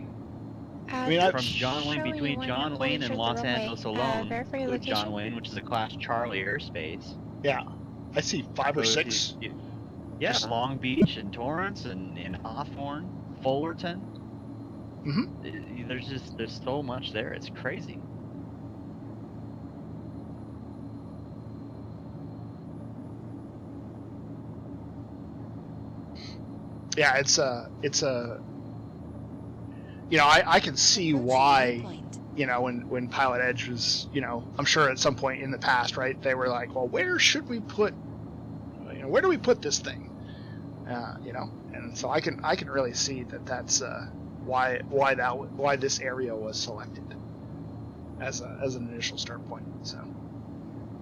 From John Wayne, between John Wayne and Los Angeles alone, to John Wayne, which is a Class Charlie airspace. Yeah, I see 5 or 6. Yeah, Long Beach and Torrance and Hawthorne, Fullerton. Mm-hmm. There's so much there. It's crazy. Yeah, it's a. You know, I can see why, you know, when Pilot Edge was, you know, I'm sure at some point in the past, right, they were like, well, where should we put, you know, where do we put this thing? You know, and so I can really see that's why this area was selected as an initial start point. So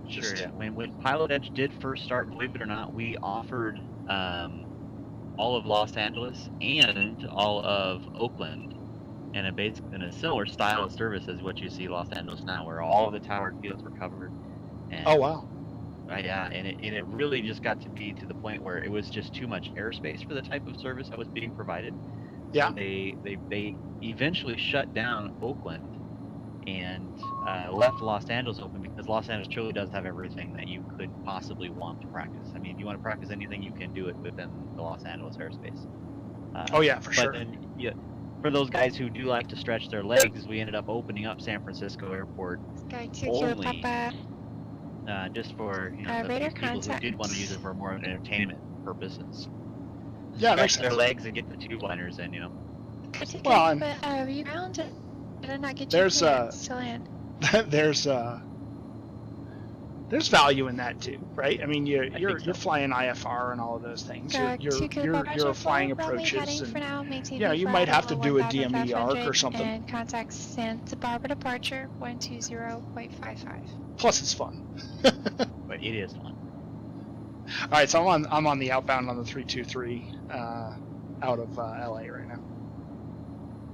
sure, yeah. When Pilot Edge did first start, believe it or not, we offered all of Los Angeles and all of Oakland in a similar style of service as what you see Los Angeles now, where all of the towered fields were covered. And, oh wow. Yeah, and it really just got to be to the point where it was just too much airspace for the type of service that was being provided. Yeah. So they eventually shut down Oakland and left Los Angeles open, because Los Angeles truly does have everything that you could possibly want to practice. I mean, if you want to practice anything, you can do it within the Los Angeles airspace. Oh yeah, for sure. But then, for those guys who do like to stretch their legs, we ended up opening up San Francisco Airport only just for the people who did want to use it for more of an entertainment purposes. Yeah, Stretch their legs and get the tube liners in, Well, Okay, and but reground, did I not get you there's clearance to land? there's value in that too, right? I mean, you're think so. flying IFR and all of those things. You're 2 kilo you're flying runway approaches, heading and for now, maintain yeah, you V4 might at have to level do a DME arc 1500 or something. and contact Santa Barbara departure 120.55. Plus, it's fun. But it is fun. All right, so I'm on the outbound on the 323 out of LA right now.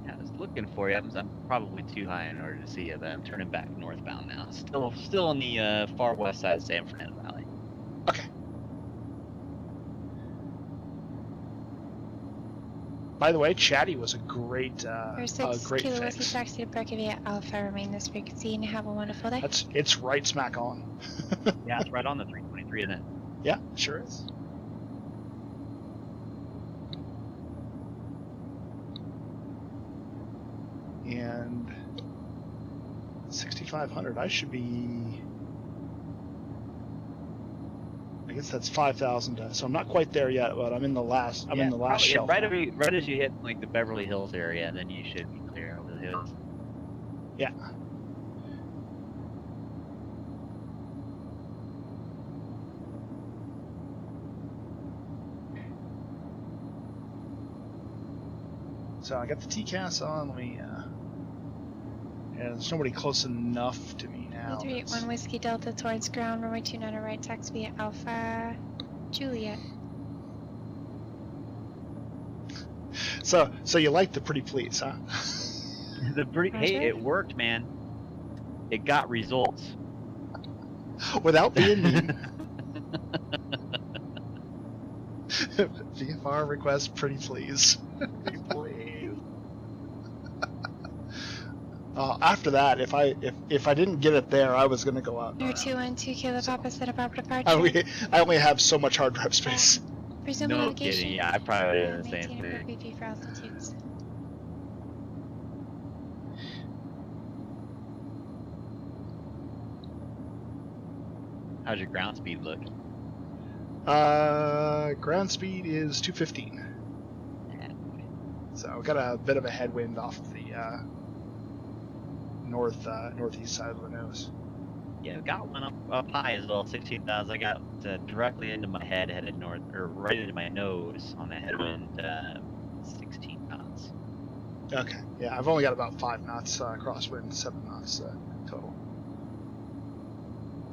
Yeah, I was looking for you. I'm probably too high in order to see you, but I'm turning back northbound now. Still on the far west side of San Fernando Valley. Okay. By the way, Chatty was a great Or 6 great kilo whiskey fix. taxi to Berkevia Alpha, remain this frequency and have a wonderful day. It's right smack on. Yeah, it's right on the 323, isn't it? Yeah, sure is. And 6,500. I should be. I guess that's 5,000. So I'm not quite there yet, but I'm in the last. I'm in the last shelf. Right as you hit like the Beverly Hills area, then you should be clear over the hills. Yeah. So I got the TCAS on. Let me. Yeah, there's nobody close enough to me now. 381 Whiskey Delta towards ground, runway 29 right, taxi via Alpha Juliet. So you like the pretty please, huh? Hey, it worked, man. It got results. Without being mean. VFR request, pretty please. Pretty please. After that, if I didn't get it there, I was gonna go out. 212 Kilo Papa Santa Barbara departure. I only have so much hard drive space. Resume No navigation. kidding. Yeah, I probably did the same Maintain thing. appropriate for altitudes. How's your ground speed look? Ground speed is 215. So got a bit of a headwind off the northeast side of the nose. Yeah, got one up high as well, 16,000. I got directly into my head, headed north, or right into my nose on the headwind, 16 knots. Okay, yeah, I've only got about 5 knots crosswind, 7 knots total.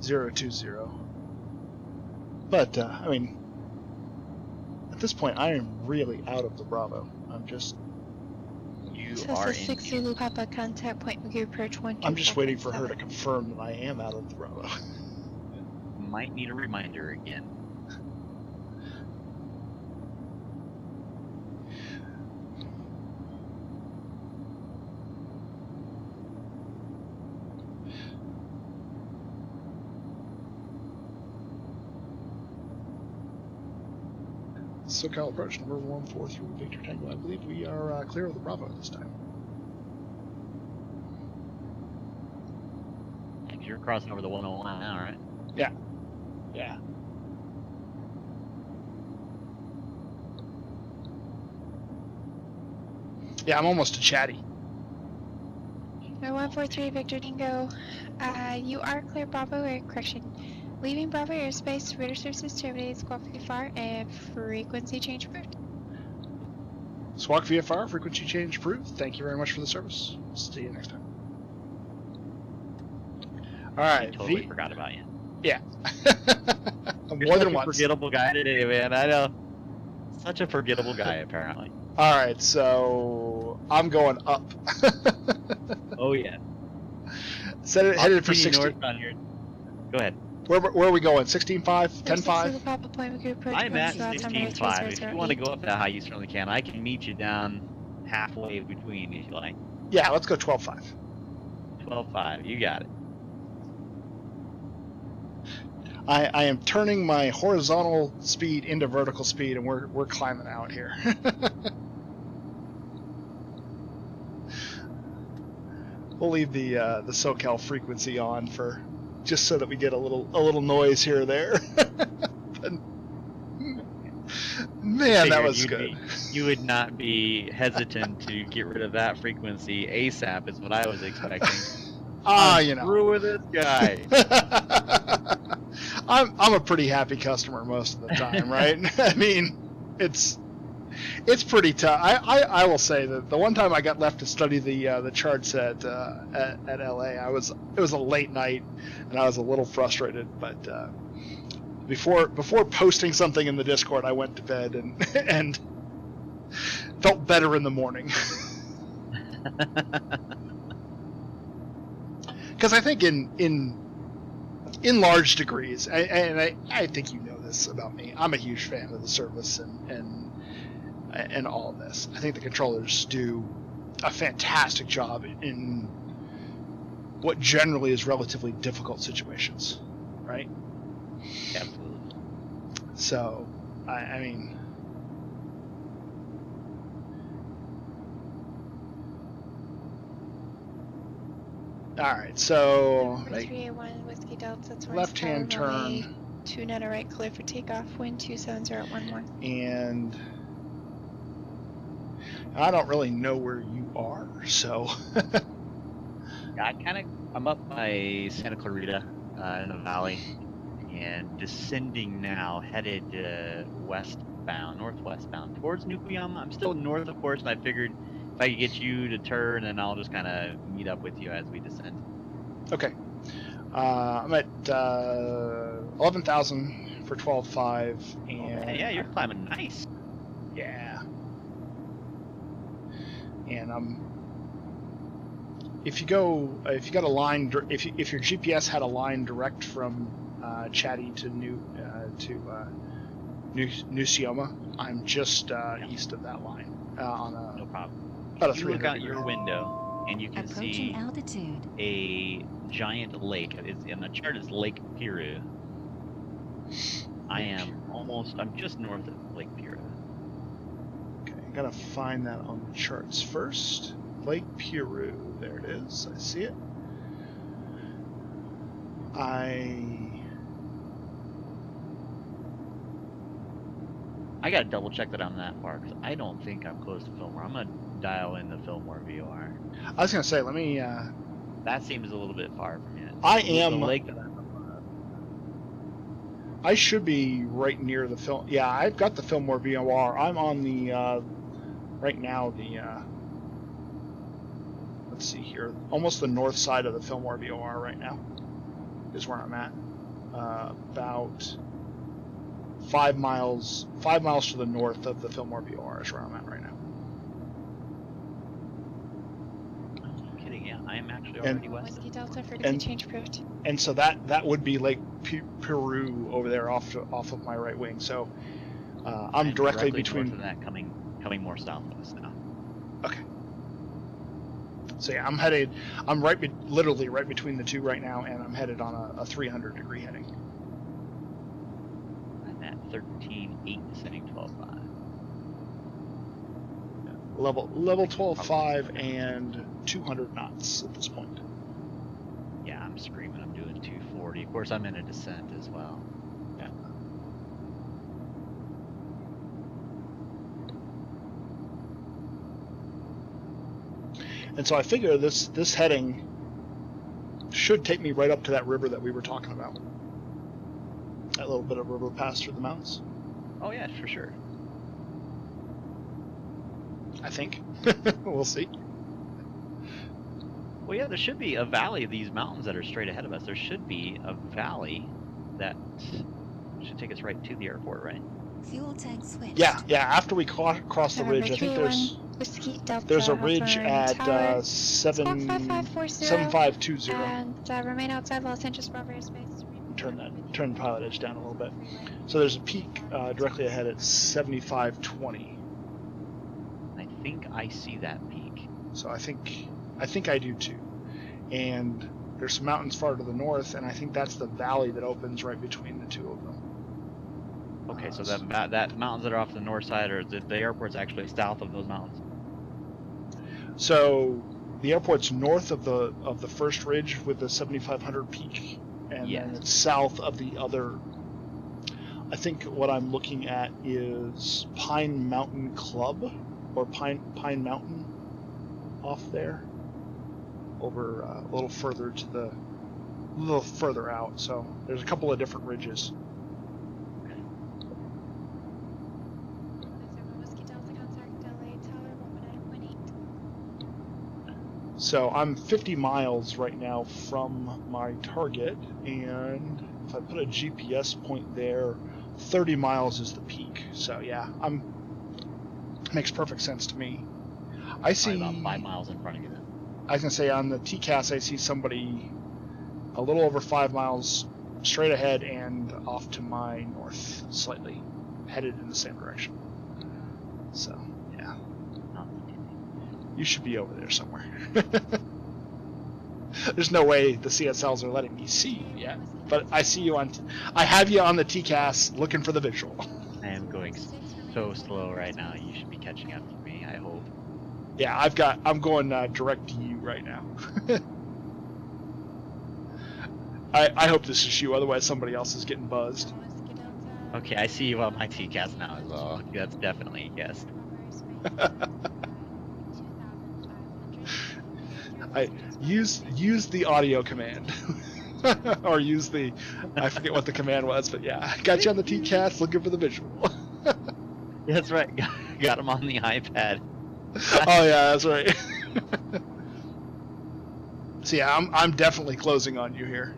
020. But I mean, at this point, I am really out of the Bravo. I'm just. You This are is 6 Zulu Papa contact point McGee approach 1. I'm just waiting for her to confirm that I am out of the Bravo. might need a reminder again. SoCal approach number 143 Victor Tango. I believe we are clear of the Bravo this time. You're crossing over the 101 now, right? Yeah. Yeah. Yeah, I'm almost to Chatty. 143 Victor Dingo. You are clear Bravo air correction. Leaving Bravo airspace, radar services terminated, squawk VFR, and frequency change approved. Squawk VFR, frequency change approved. Thank you very much for the service. See you next time. Alright, I totally forgot about you. Yeah. You're More such than a once. forgettable guy today, man. I know. Such a forgettable guy, apparently. Alright, so I'm going up. Oh, yeah. Headed for 60. North on here. Go ahead. Where are we going? 16.5? 10.5? I'm at 16.5. If you want to go up that high, you certainly can. I can meet you down halfway between, if you like. Yeah, let's go 12.5. 12.5. You got it. I am turning my horizontal speed into vertical speed, and we're climbing out here. We'll leave the SoCal frequency on for just so that we get a little noise here or there. But Man, that figured was good. You would not be hesitant to get rid of that frequency ASAP, is what I was expecting. You know. Screw with this guy. I'm a pretty happy customer most of the time, right? I mean, it's pretty tough. I will say that the one time I got left to study the charts at LA, it was a late night, and I was a little frustrated. But before posting something in the Discord, I went to bed and felt better in the morning. Because I think in large degrees, and I think you know this about me, I'm a huge fan of the service and all of this. I think the controllers do a fantastic job in what generally is relatively difficult situations, right? Absolutely. So, I mean, all right. So, Number 381 Whiskey Delta towards left-hand Tower Runway turn, 29 right, clear for takeoff. Wind 270 at 11. and I don't really know where you are, so. I'm up by Santa Clarita in the valley, and descending now, headed northwestbound towards Nukuyama. I'm still north, of course, and I figured if I could get you to turn, then I'll just kind of meet up with you as we descend. Okay. I'm at 11,000 for 12.5, and Yeah, you're climbing nice. yeah. And if your GPS had a line direct from Chatty to Nusiyama, I'm just east of that line on a No problem. about a You look 300 out your window and you can Approaching see altitude. a giant lake. In the chart is Lake Piru. I'm just north of Lake Piru. Okay, I gotta find that on the charts first. Lake Piru, there it is. I see it. I gotta double check that I'm that far because I don't think I'm close to Fillmore. I'm gonna dial in the Fillmore VOR. I was gonna say, let me. That seems a little bit far from you. I The am. lake that I'm above. I should be right near the film. Yeah, I've got the Fillmore VOR. I'm on the right now the. Let's see here, almost the north side of the Fillmore VOR right now is where I'm at. About 5 miles to the north of the Fillmore VOR is where I'm at right now. I'm kidding, yeah, I am actually already west of Whiskey Delta for and- change approved. And so that would be Lake Peru over there off of my right wing. So I'm directly between. north of that, coming more southwest now. Okay. So yeah, I'm literally right between the two right now, and I'm headed on a 300-degree heading. I'm at 13.8 descending 12.5. Level 12.5 and 200 knots at this point. Yeah, I'm screaming. I'm doing 240. Of course, I'm in a descent as well. Yeah. And so I figure this heading should take me right up to that river that we were talking about. That little bit of river pass through the mountains. Oh yeah, for sure. I think. We'll see. Well, yeah, there should be a valley of these mountains that are straight ahead of us. There should be a valley that should take us right to the airport, right? Fuel tank switched. Yeah. After we cross the ridge, I think there's a ridge at 7520. And remain outside Los Angeles Bravo airspace. Turn the pilot edge down a little bit. So there's a peak directly ahead at 7520. I think I see that peak. So I think I do too. And there's some mountains far to the north, and I think that's the valley that opens right between the two of them. Okay, so that mountains that are off the north side, or the airport's actually south of those mountains. So the airport's north of the first ridge with the 7,500 peak, and Yes. then it's south of the other. I think what I'm looking at is Pine Mountain Club, or Pine Mountain, off there, over a little further out. So there's a couple of different ridges. So I'm 50 miles right now from my target, and if I put a GPS point there, 30 miles is the peak. So yeah, makes perfect sense to me. I see Probably about 5 miles in front of you then. I was gonna say on the TCAS I see somebody a little over 5 miles straight ahead and off to my north slightly, headed in the same direction. So yeah, you should be over there somewhere. There's no way the CSLs are letting me see you yet, but I see you I have you on the TCAS looking for the visual. I am going so slow right now. You should be catching up to me, I hope. Yeah, I'm going direct to you right now. I hope this is you, otherwise somebody else is getting buzzed. Okay, I see you on my TCAS now as well. That's definitely a guess. I use the audio command. Or use the, I forget what the command was, but yeah, got you on the TCAS looking for the visual. That's right. Got him on the iPad. Oh yeah, that's right. So yeah, I'm definitely closing on you here.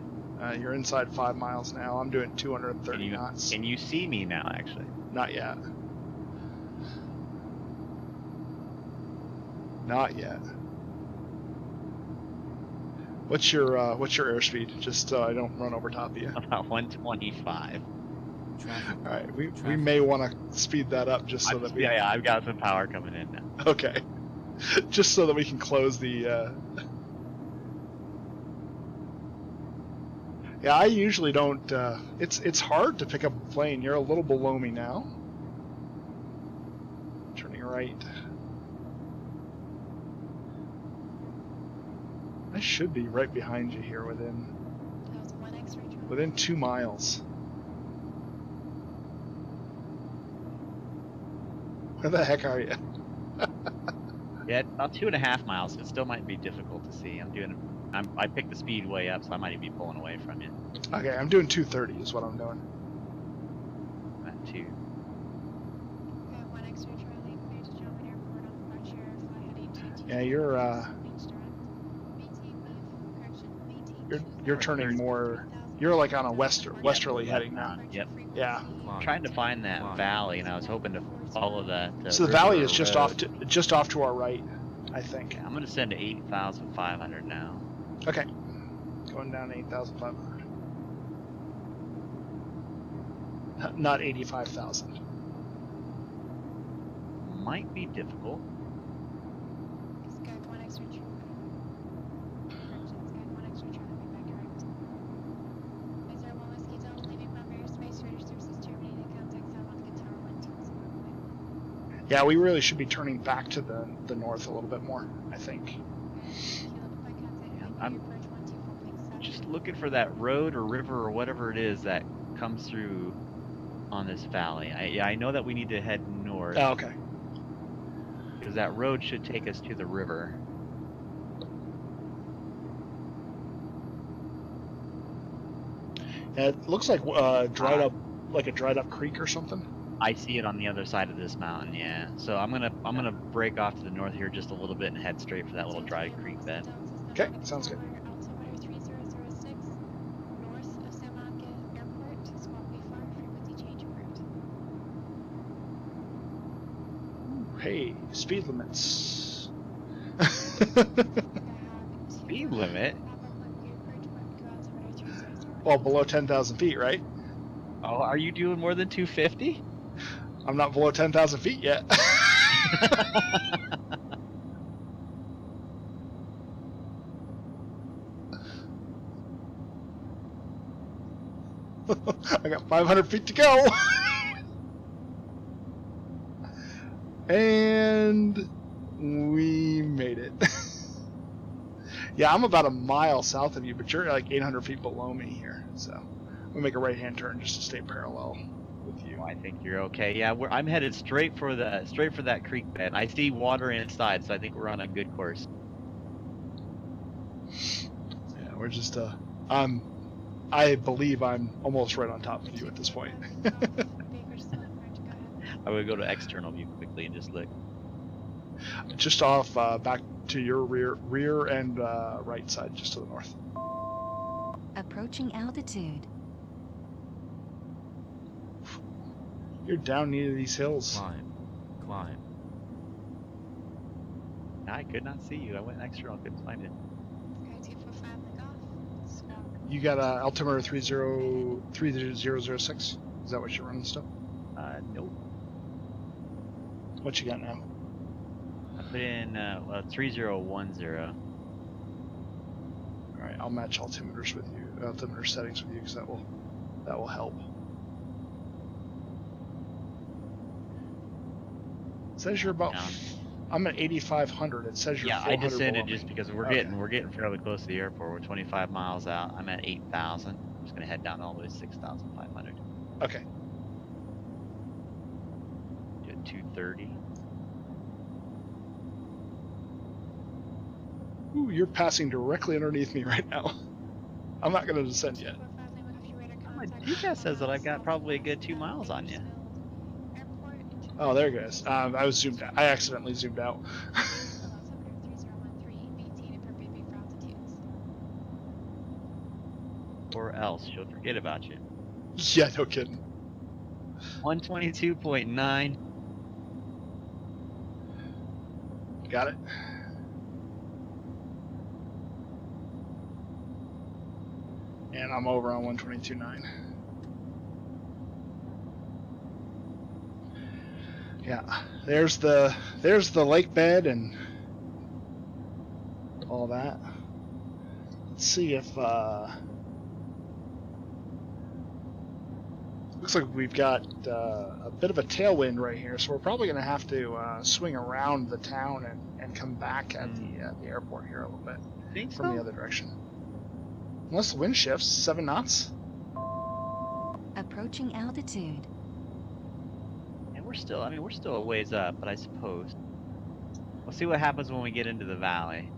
You're inside 5 miles now. I'm doing 230 knots. Can you see me now, actually? Not yet. Not yet. What's your airspeed? Just so I don't run over top of you. About 125. Traffic. All right, we may want to speed that up just so that we. Yeah, I've got some power coming in now. Okay. Just so that we can close the. Yeah, I usually don't. It's hard to pick up a plane. You're a little below me now. Turning right. I should be right behind you here within 2 miles. Where the heck are you? Yeah, about 2.5 miles. It still might be difficult to see. I picked the speed way up, so I might even be pulling away from you. Okay, I'm doing 230 is what I'm doing. That too. Yeah, you're turning more. You're like on a westerly heading now. Yep. Yeah. I'm trying to find that valley, and I was hoping to follow that. So the valley is just off to our right, I think. Yeah, I'm gonna send to 8,500 now. Okay. Going down to 8,500. Not 85,000. Might be difficult. Yeah, we really should be turning back to the north a little bit more, I think. Yeah, I'm just looking for that road or river or whatever it is that comes through on this valley. I know that we need to head north. Oh, okay. Because that road should take us to the river. Yeah, it looks like dried up creek or something. I see it on the other side of this mountain, yeah. So I'm gonna break off to the north here just a little bit and head straight for that little dry creek bed. Okay, sounds good. Hey, speed limits. Speed limit? Well, below 10,000 feet, right? Oh, are you doing more than 250? I'm not below 10,000 feet yet. I got 500 feet to go. And we made it. Yeah, I'm about a mile south of you, but you're like 800 feet below me here. So we'll make a right-hand turn just to stay parallel. with you. I think you're okay. Yeah, I'm headed straight for that creek bed. I see water inside, so I think we're on a good course. Yeah, we're just I believe I'm almost right on top of you at this point. I would go to external view quickly and just look. Just off back to your rear and right side, just to the north. Approaching altitude. You're down near these hills. Climb. I could not see you. I went external, couldn't find it. You got a altimeter 3006. Is that what you're running still? Nope. What you got now? I put in 3010. All right, I'll match altimeters with you, altimeter settings with you, because that will help. It says you're about. I'm at 8,500. It says you're. Yeah, 400 I descended below just me. because we're Okay. getting fairly close to the airport. We're 25 miles out. I'm at 8,000. I'm just gonna head down all the way to 6,500. Okay. Do it 230. Ooh, you're passing directly underneath me right now. I'm not going to descend yet. My GPS says that I've got probably a good 2 miles on you. Oh, there it goes. I was zoomed out. I accidentally zoomed out. Or else she'll forget about you. Yeah, no kidding. 122.9. Got it. And I'm over on 122.9. Yeah, there's the lake bed and all that. Let's see if looks like we've got a bit of a tailwind right here, so we're probably going to have to swing around the town and come back at the airport here a little bit from the other direction. Unless the wind shifts, 7 knots. Approaching altitude. And we're still a ways up, but I suppose we'll see what happens when we get into the valley.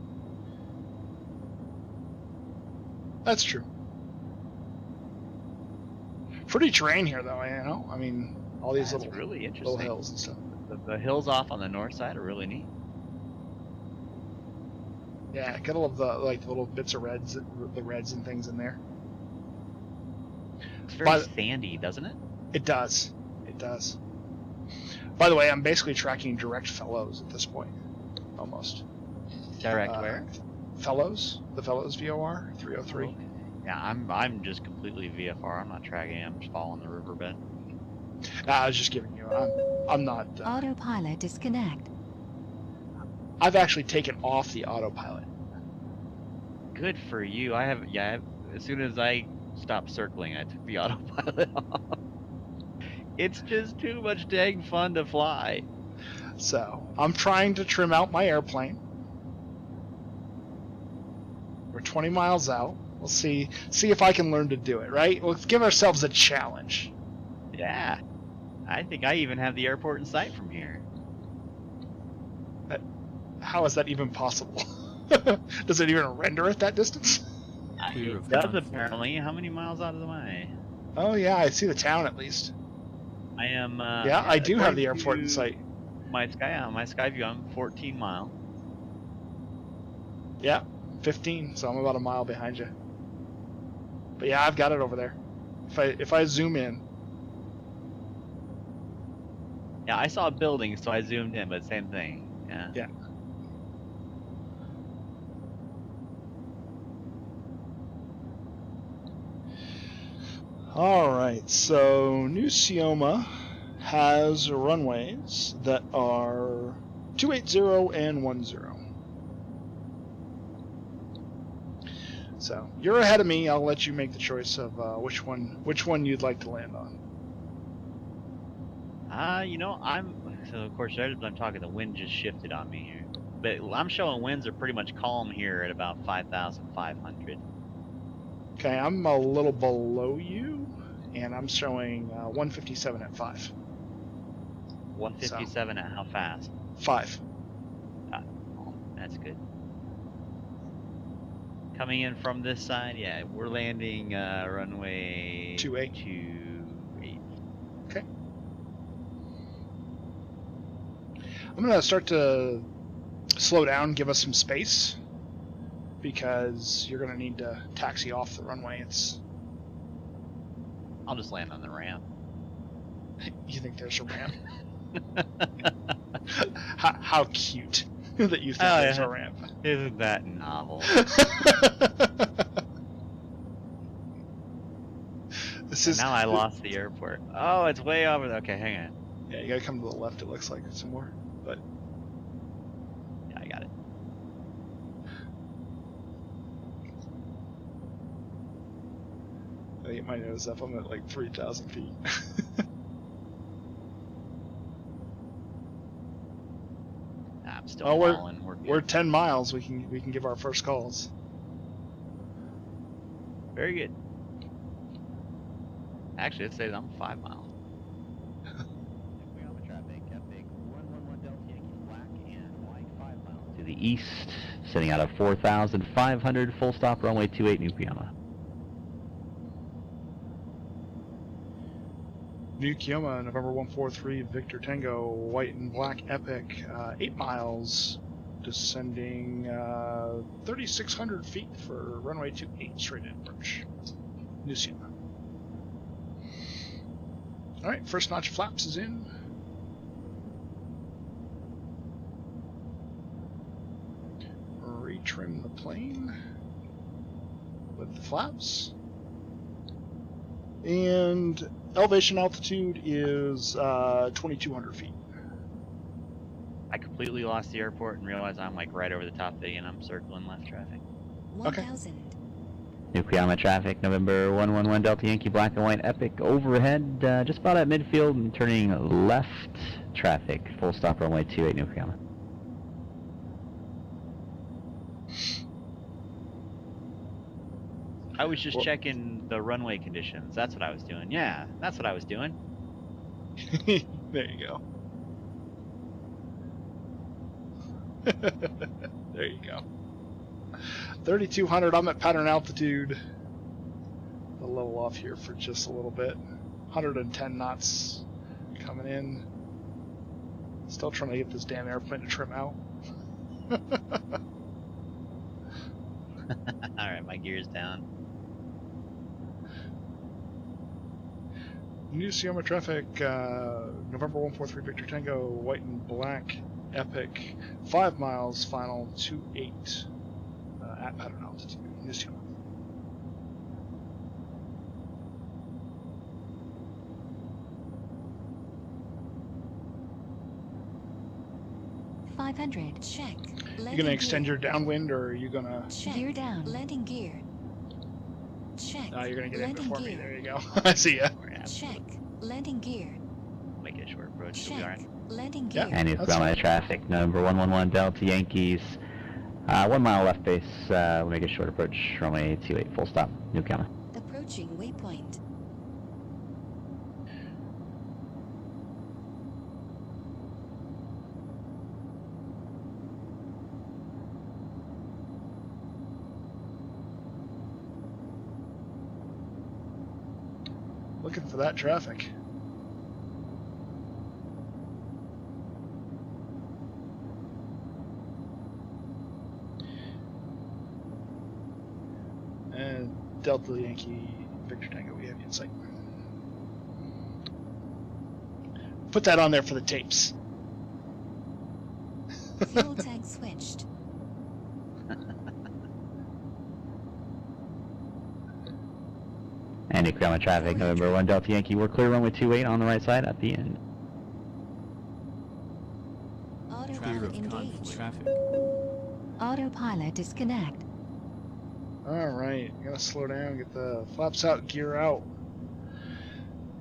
That's true. Pretty terrain here, though. You know, I mean, all these That's little really interesting. little hills and stuff. The hills off on the north side are really neat. Yeah, get all of the little bits of the reds and things in there. It's very sandy, doesn't it? It does. It does. By the way, I'm basically tracking direct fellows at this point, almost. Direct where? Fellows, the Fellows VOR 303. Okay. Yeah, I'm just completely VFR. I'm not tracking. I'm just following the riverbed. I was just giving you. I'm not. Autopilot disconnect. I've actually taken off the autopilot. Good for you. I have. Yeah. As soon as I stopped circling, I took the autopilot off. It's just too much dang fun to fly. So I'm trying to trim out my airplane. We're 20 miles out. We'll see if I can learn to do it. Right? Let's give ourselves a challenge. Yeah. I think I even have the airport in sight from here. How is that even possible? Does it even render at that distance? It does apparently. How many miles out of the way? Oh yeah, I see the town at least. I am. Yeah, I do have the airport in sight. My sky view. I'm 14 miles. Yeah, 15. So I'm about a mile behind you. But yeah, I've got it over there. If I zoom in. Yeah, I saw a building, so I zoomed in, but same thing. Yeah. Yeah. All right, so New Sioma has runways that are 280 and 10. So you're ahead of me. I'll let you make the choice of which one you'd like to land on. So of course, as I'm talking, the wind just shifted on me here. But I'm showing winds are pretty much calm here at about 5,500. Okay, I'm a little below you, and I'm showing 157 at 5. 157 at how fast? 5. Oh, that's good. Coming in from this side, yeah, we're landing runway 28. 28. Okay. I'm gonna start to slow down, give us some space, because you're gonna need to taxi off the runway. I'll just land on the ramp. You think there's a ramp? How cute that you think there's a ramp. Isn't that novel? Now I lost the airport. Oh, it's way over. Okay, hang on. Yeah, you gotta come to the left. It looks like some more, but Yeah, I got it. you might notice if I'm at like 3,000 feet. I'm still Oh, falling. we're 10 miles. We can give our first calls. Very good. Actually, let's say I'm 5 miles. Traffic, Epic 111 Delta Yankee black and white 5 miles to the east, sitting out of 4,500, full stop runway 28 New Kiama. New Kioma, November 143, Victor Tango, white and black Epic, 8 miles, descending 3,600 feet for runway 28, straight in approach. New Kioma. Alright, first notch of flaps is in. Retrim the plane with the flaps. And elevation altitude is 2,200 feet. I completely lost the airport and realized I'm like right over the top thing and I'm circling left traffic. 1000. New Kiama traffic, November 111 Delta Yankee black and white Epic overhead, just about at midfield and turning left traffic, full stop runway 28 New Kiama. I was just checking the runway conditions. That's what I was doing. Yeah, that's what I was doing. There you go. There you go. 3,200. I'm at pattern altitude. I'll level off here for just a little bit. 110 knots coming in. Still trying to get this damn airplane to trim out. Alright, my gear's down. New Sioma traffic, November 143 Victor Tango, white and black, Epic, 5 miles, final 28 at pattern altitude. New Sioma. Check. You gonna extend your downwind, or are you gonna? Check. Gear down. Landing gear. Check. You're gonna get in Landing before me. gear. There you go. I see ya. Check. Landing gear. Make it a short approach. Should be Check. alright. Landing Yeah. gear. And New That's Kiama fine. traffic, November 111 Delta Yankees, 1 mile left base, we'll make a short approach, runway 28, full stop, New Kiama. Approaching waypoint. Looking for that traffic. And Delta Yankee Victor Tango, we have you in sight. Put that on there for the tapes. Fuel tank switched. And New Kiama traffic, November 1 Delta Yankee, we're clear runway 28 on the right side at the end. Clear Autopilot of conflict engaged. traffic. Autopilot disconnect. Alright, gonna slow down, get the flaps out, gear out.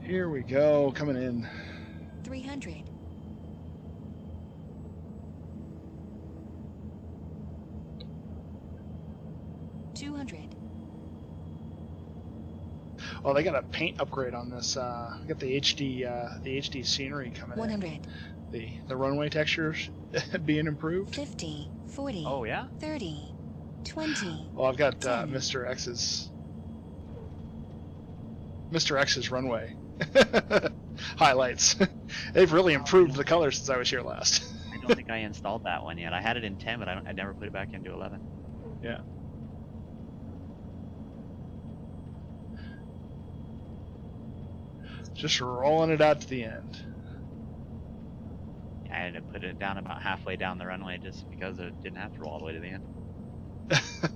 Here we go, coming in. 300. 200. Oh, they got a paint upgrade on this. Got the HD scenery coming 100, in. The runway textures being improved. 50, 40, Oh yeah. 30, 20. Well, I've got 10. Mr. X's runway highlights. They've really improved the color since I was here last. I don't think I installed that one yet. I had it in 10, but I never put it back into 11. Yeah. Just rolling it out to the end. I had to put it down about halfway down the runway just because it didn't have to roll all the way to the end.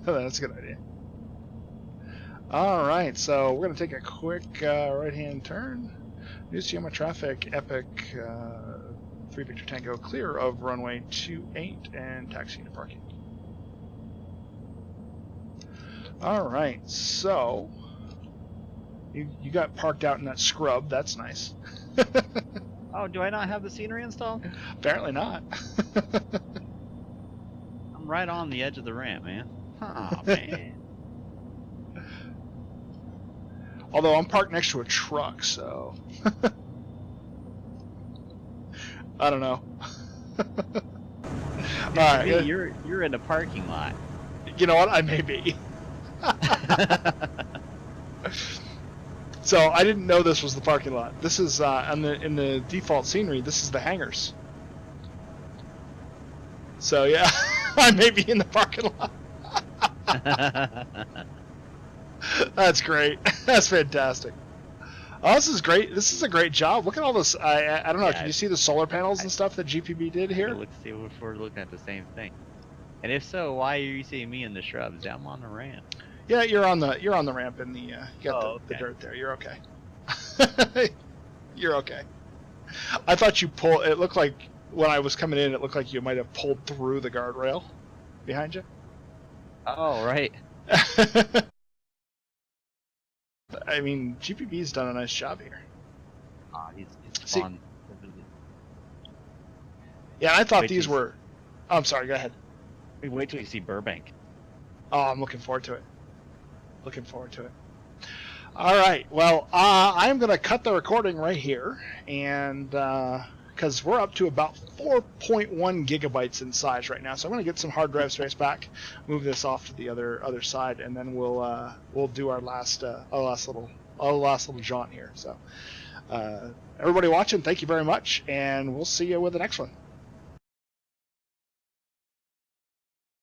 That's a good idea. All right, so we're going to take a quick right-hand turn. New Sioma traffic, Epic 3 Victor Tango, clear of runway 28 and taxi to parking. All right, so you got parked out in that scrub. That's nice. Oh, do I not have the scenery installed? Apparently not. I'm right on the edge of the ramp, man. Oh, man. Although I'm parked next to a truck, so I don't know. All right, Hey, you're in the parking lot. You know what? I may be. So I didn't know this was the parking lot. This is in the default scenery. This is the hangars. So yeah, I may be in the parking lot. That's great. That's fantastic. Oh, this is great. This is a great job. Look at all this. I don't know. Yeah, can you see the solar panels and stuff that GPB did here? Let's see if we're looking at the same thing. And if so, why are you seeing me in the shrubs? I'm on the ramp. Yeah, you're on the ramp in the you got the dirt there. You're okay. You're okay. I thought you pulled. It looked like when I was coming in, it looked like you might have pulled through the guardrail behind you. Oh, right. I mean, GPB's done a nice job here. He's See- fun. Yeah, I thought Wait these till- were. Oh, I'm sorry. Go ahead. Wait till you see Burbank. Oh, I'm looking forward to it. Looking forward to it. All right. Well, I'm going to cut the recording right here, and because we're up to about 4.1 gigabytes in size right now, so I'm going to get some hard drive space back, move this off to the other side, and then we'll do our last little jaunt here. So, everybody watching, thank you very much, and we'll see you with the next one.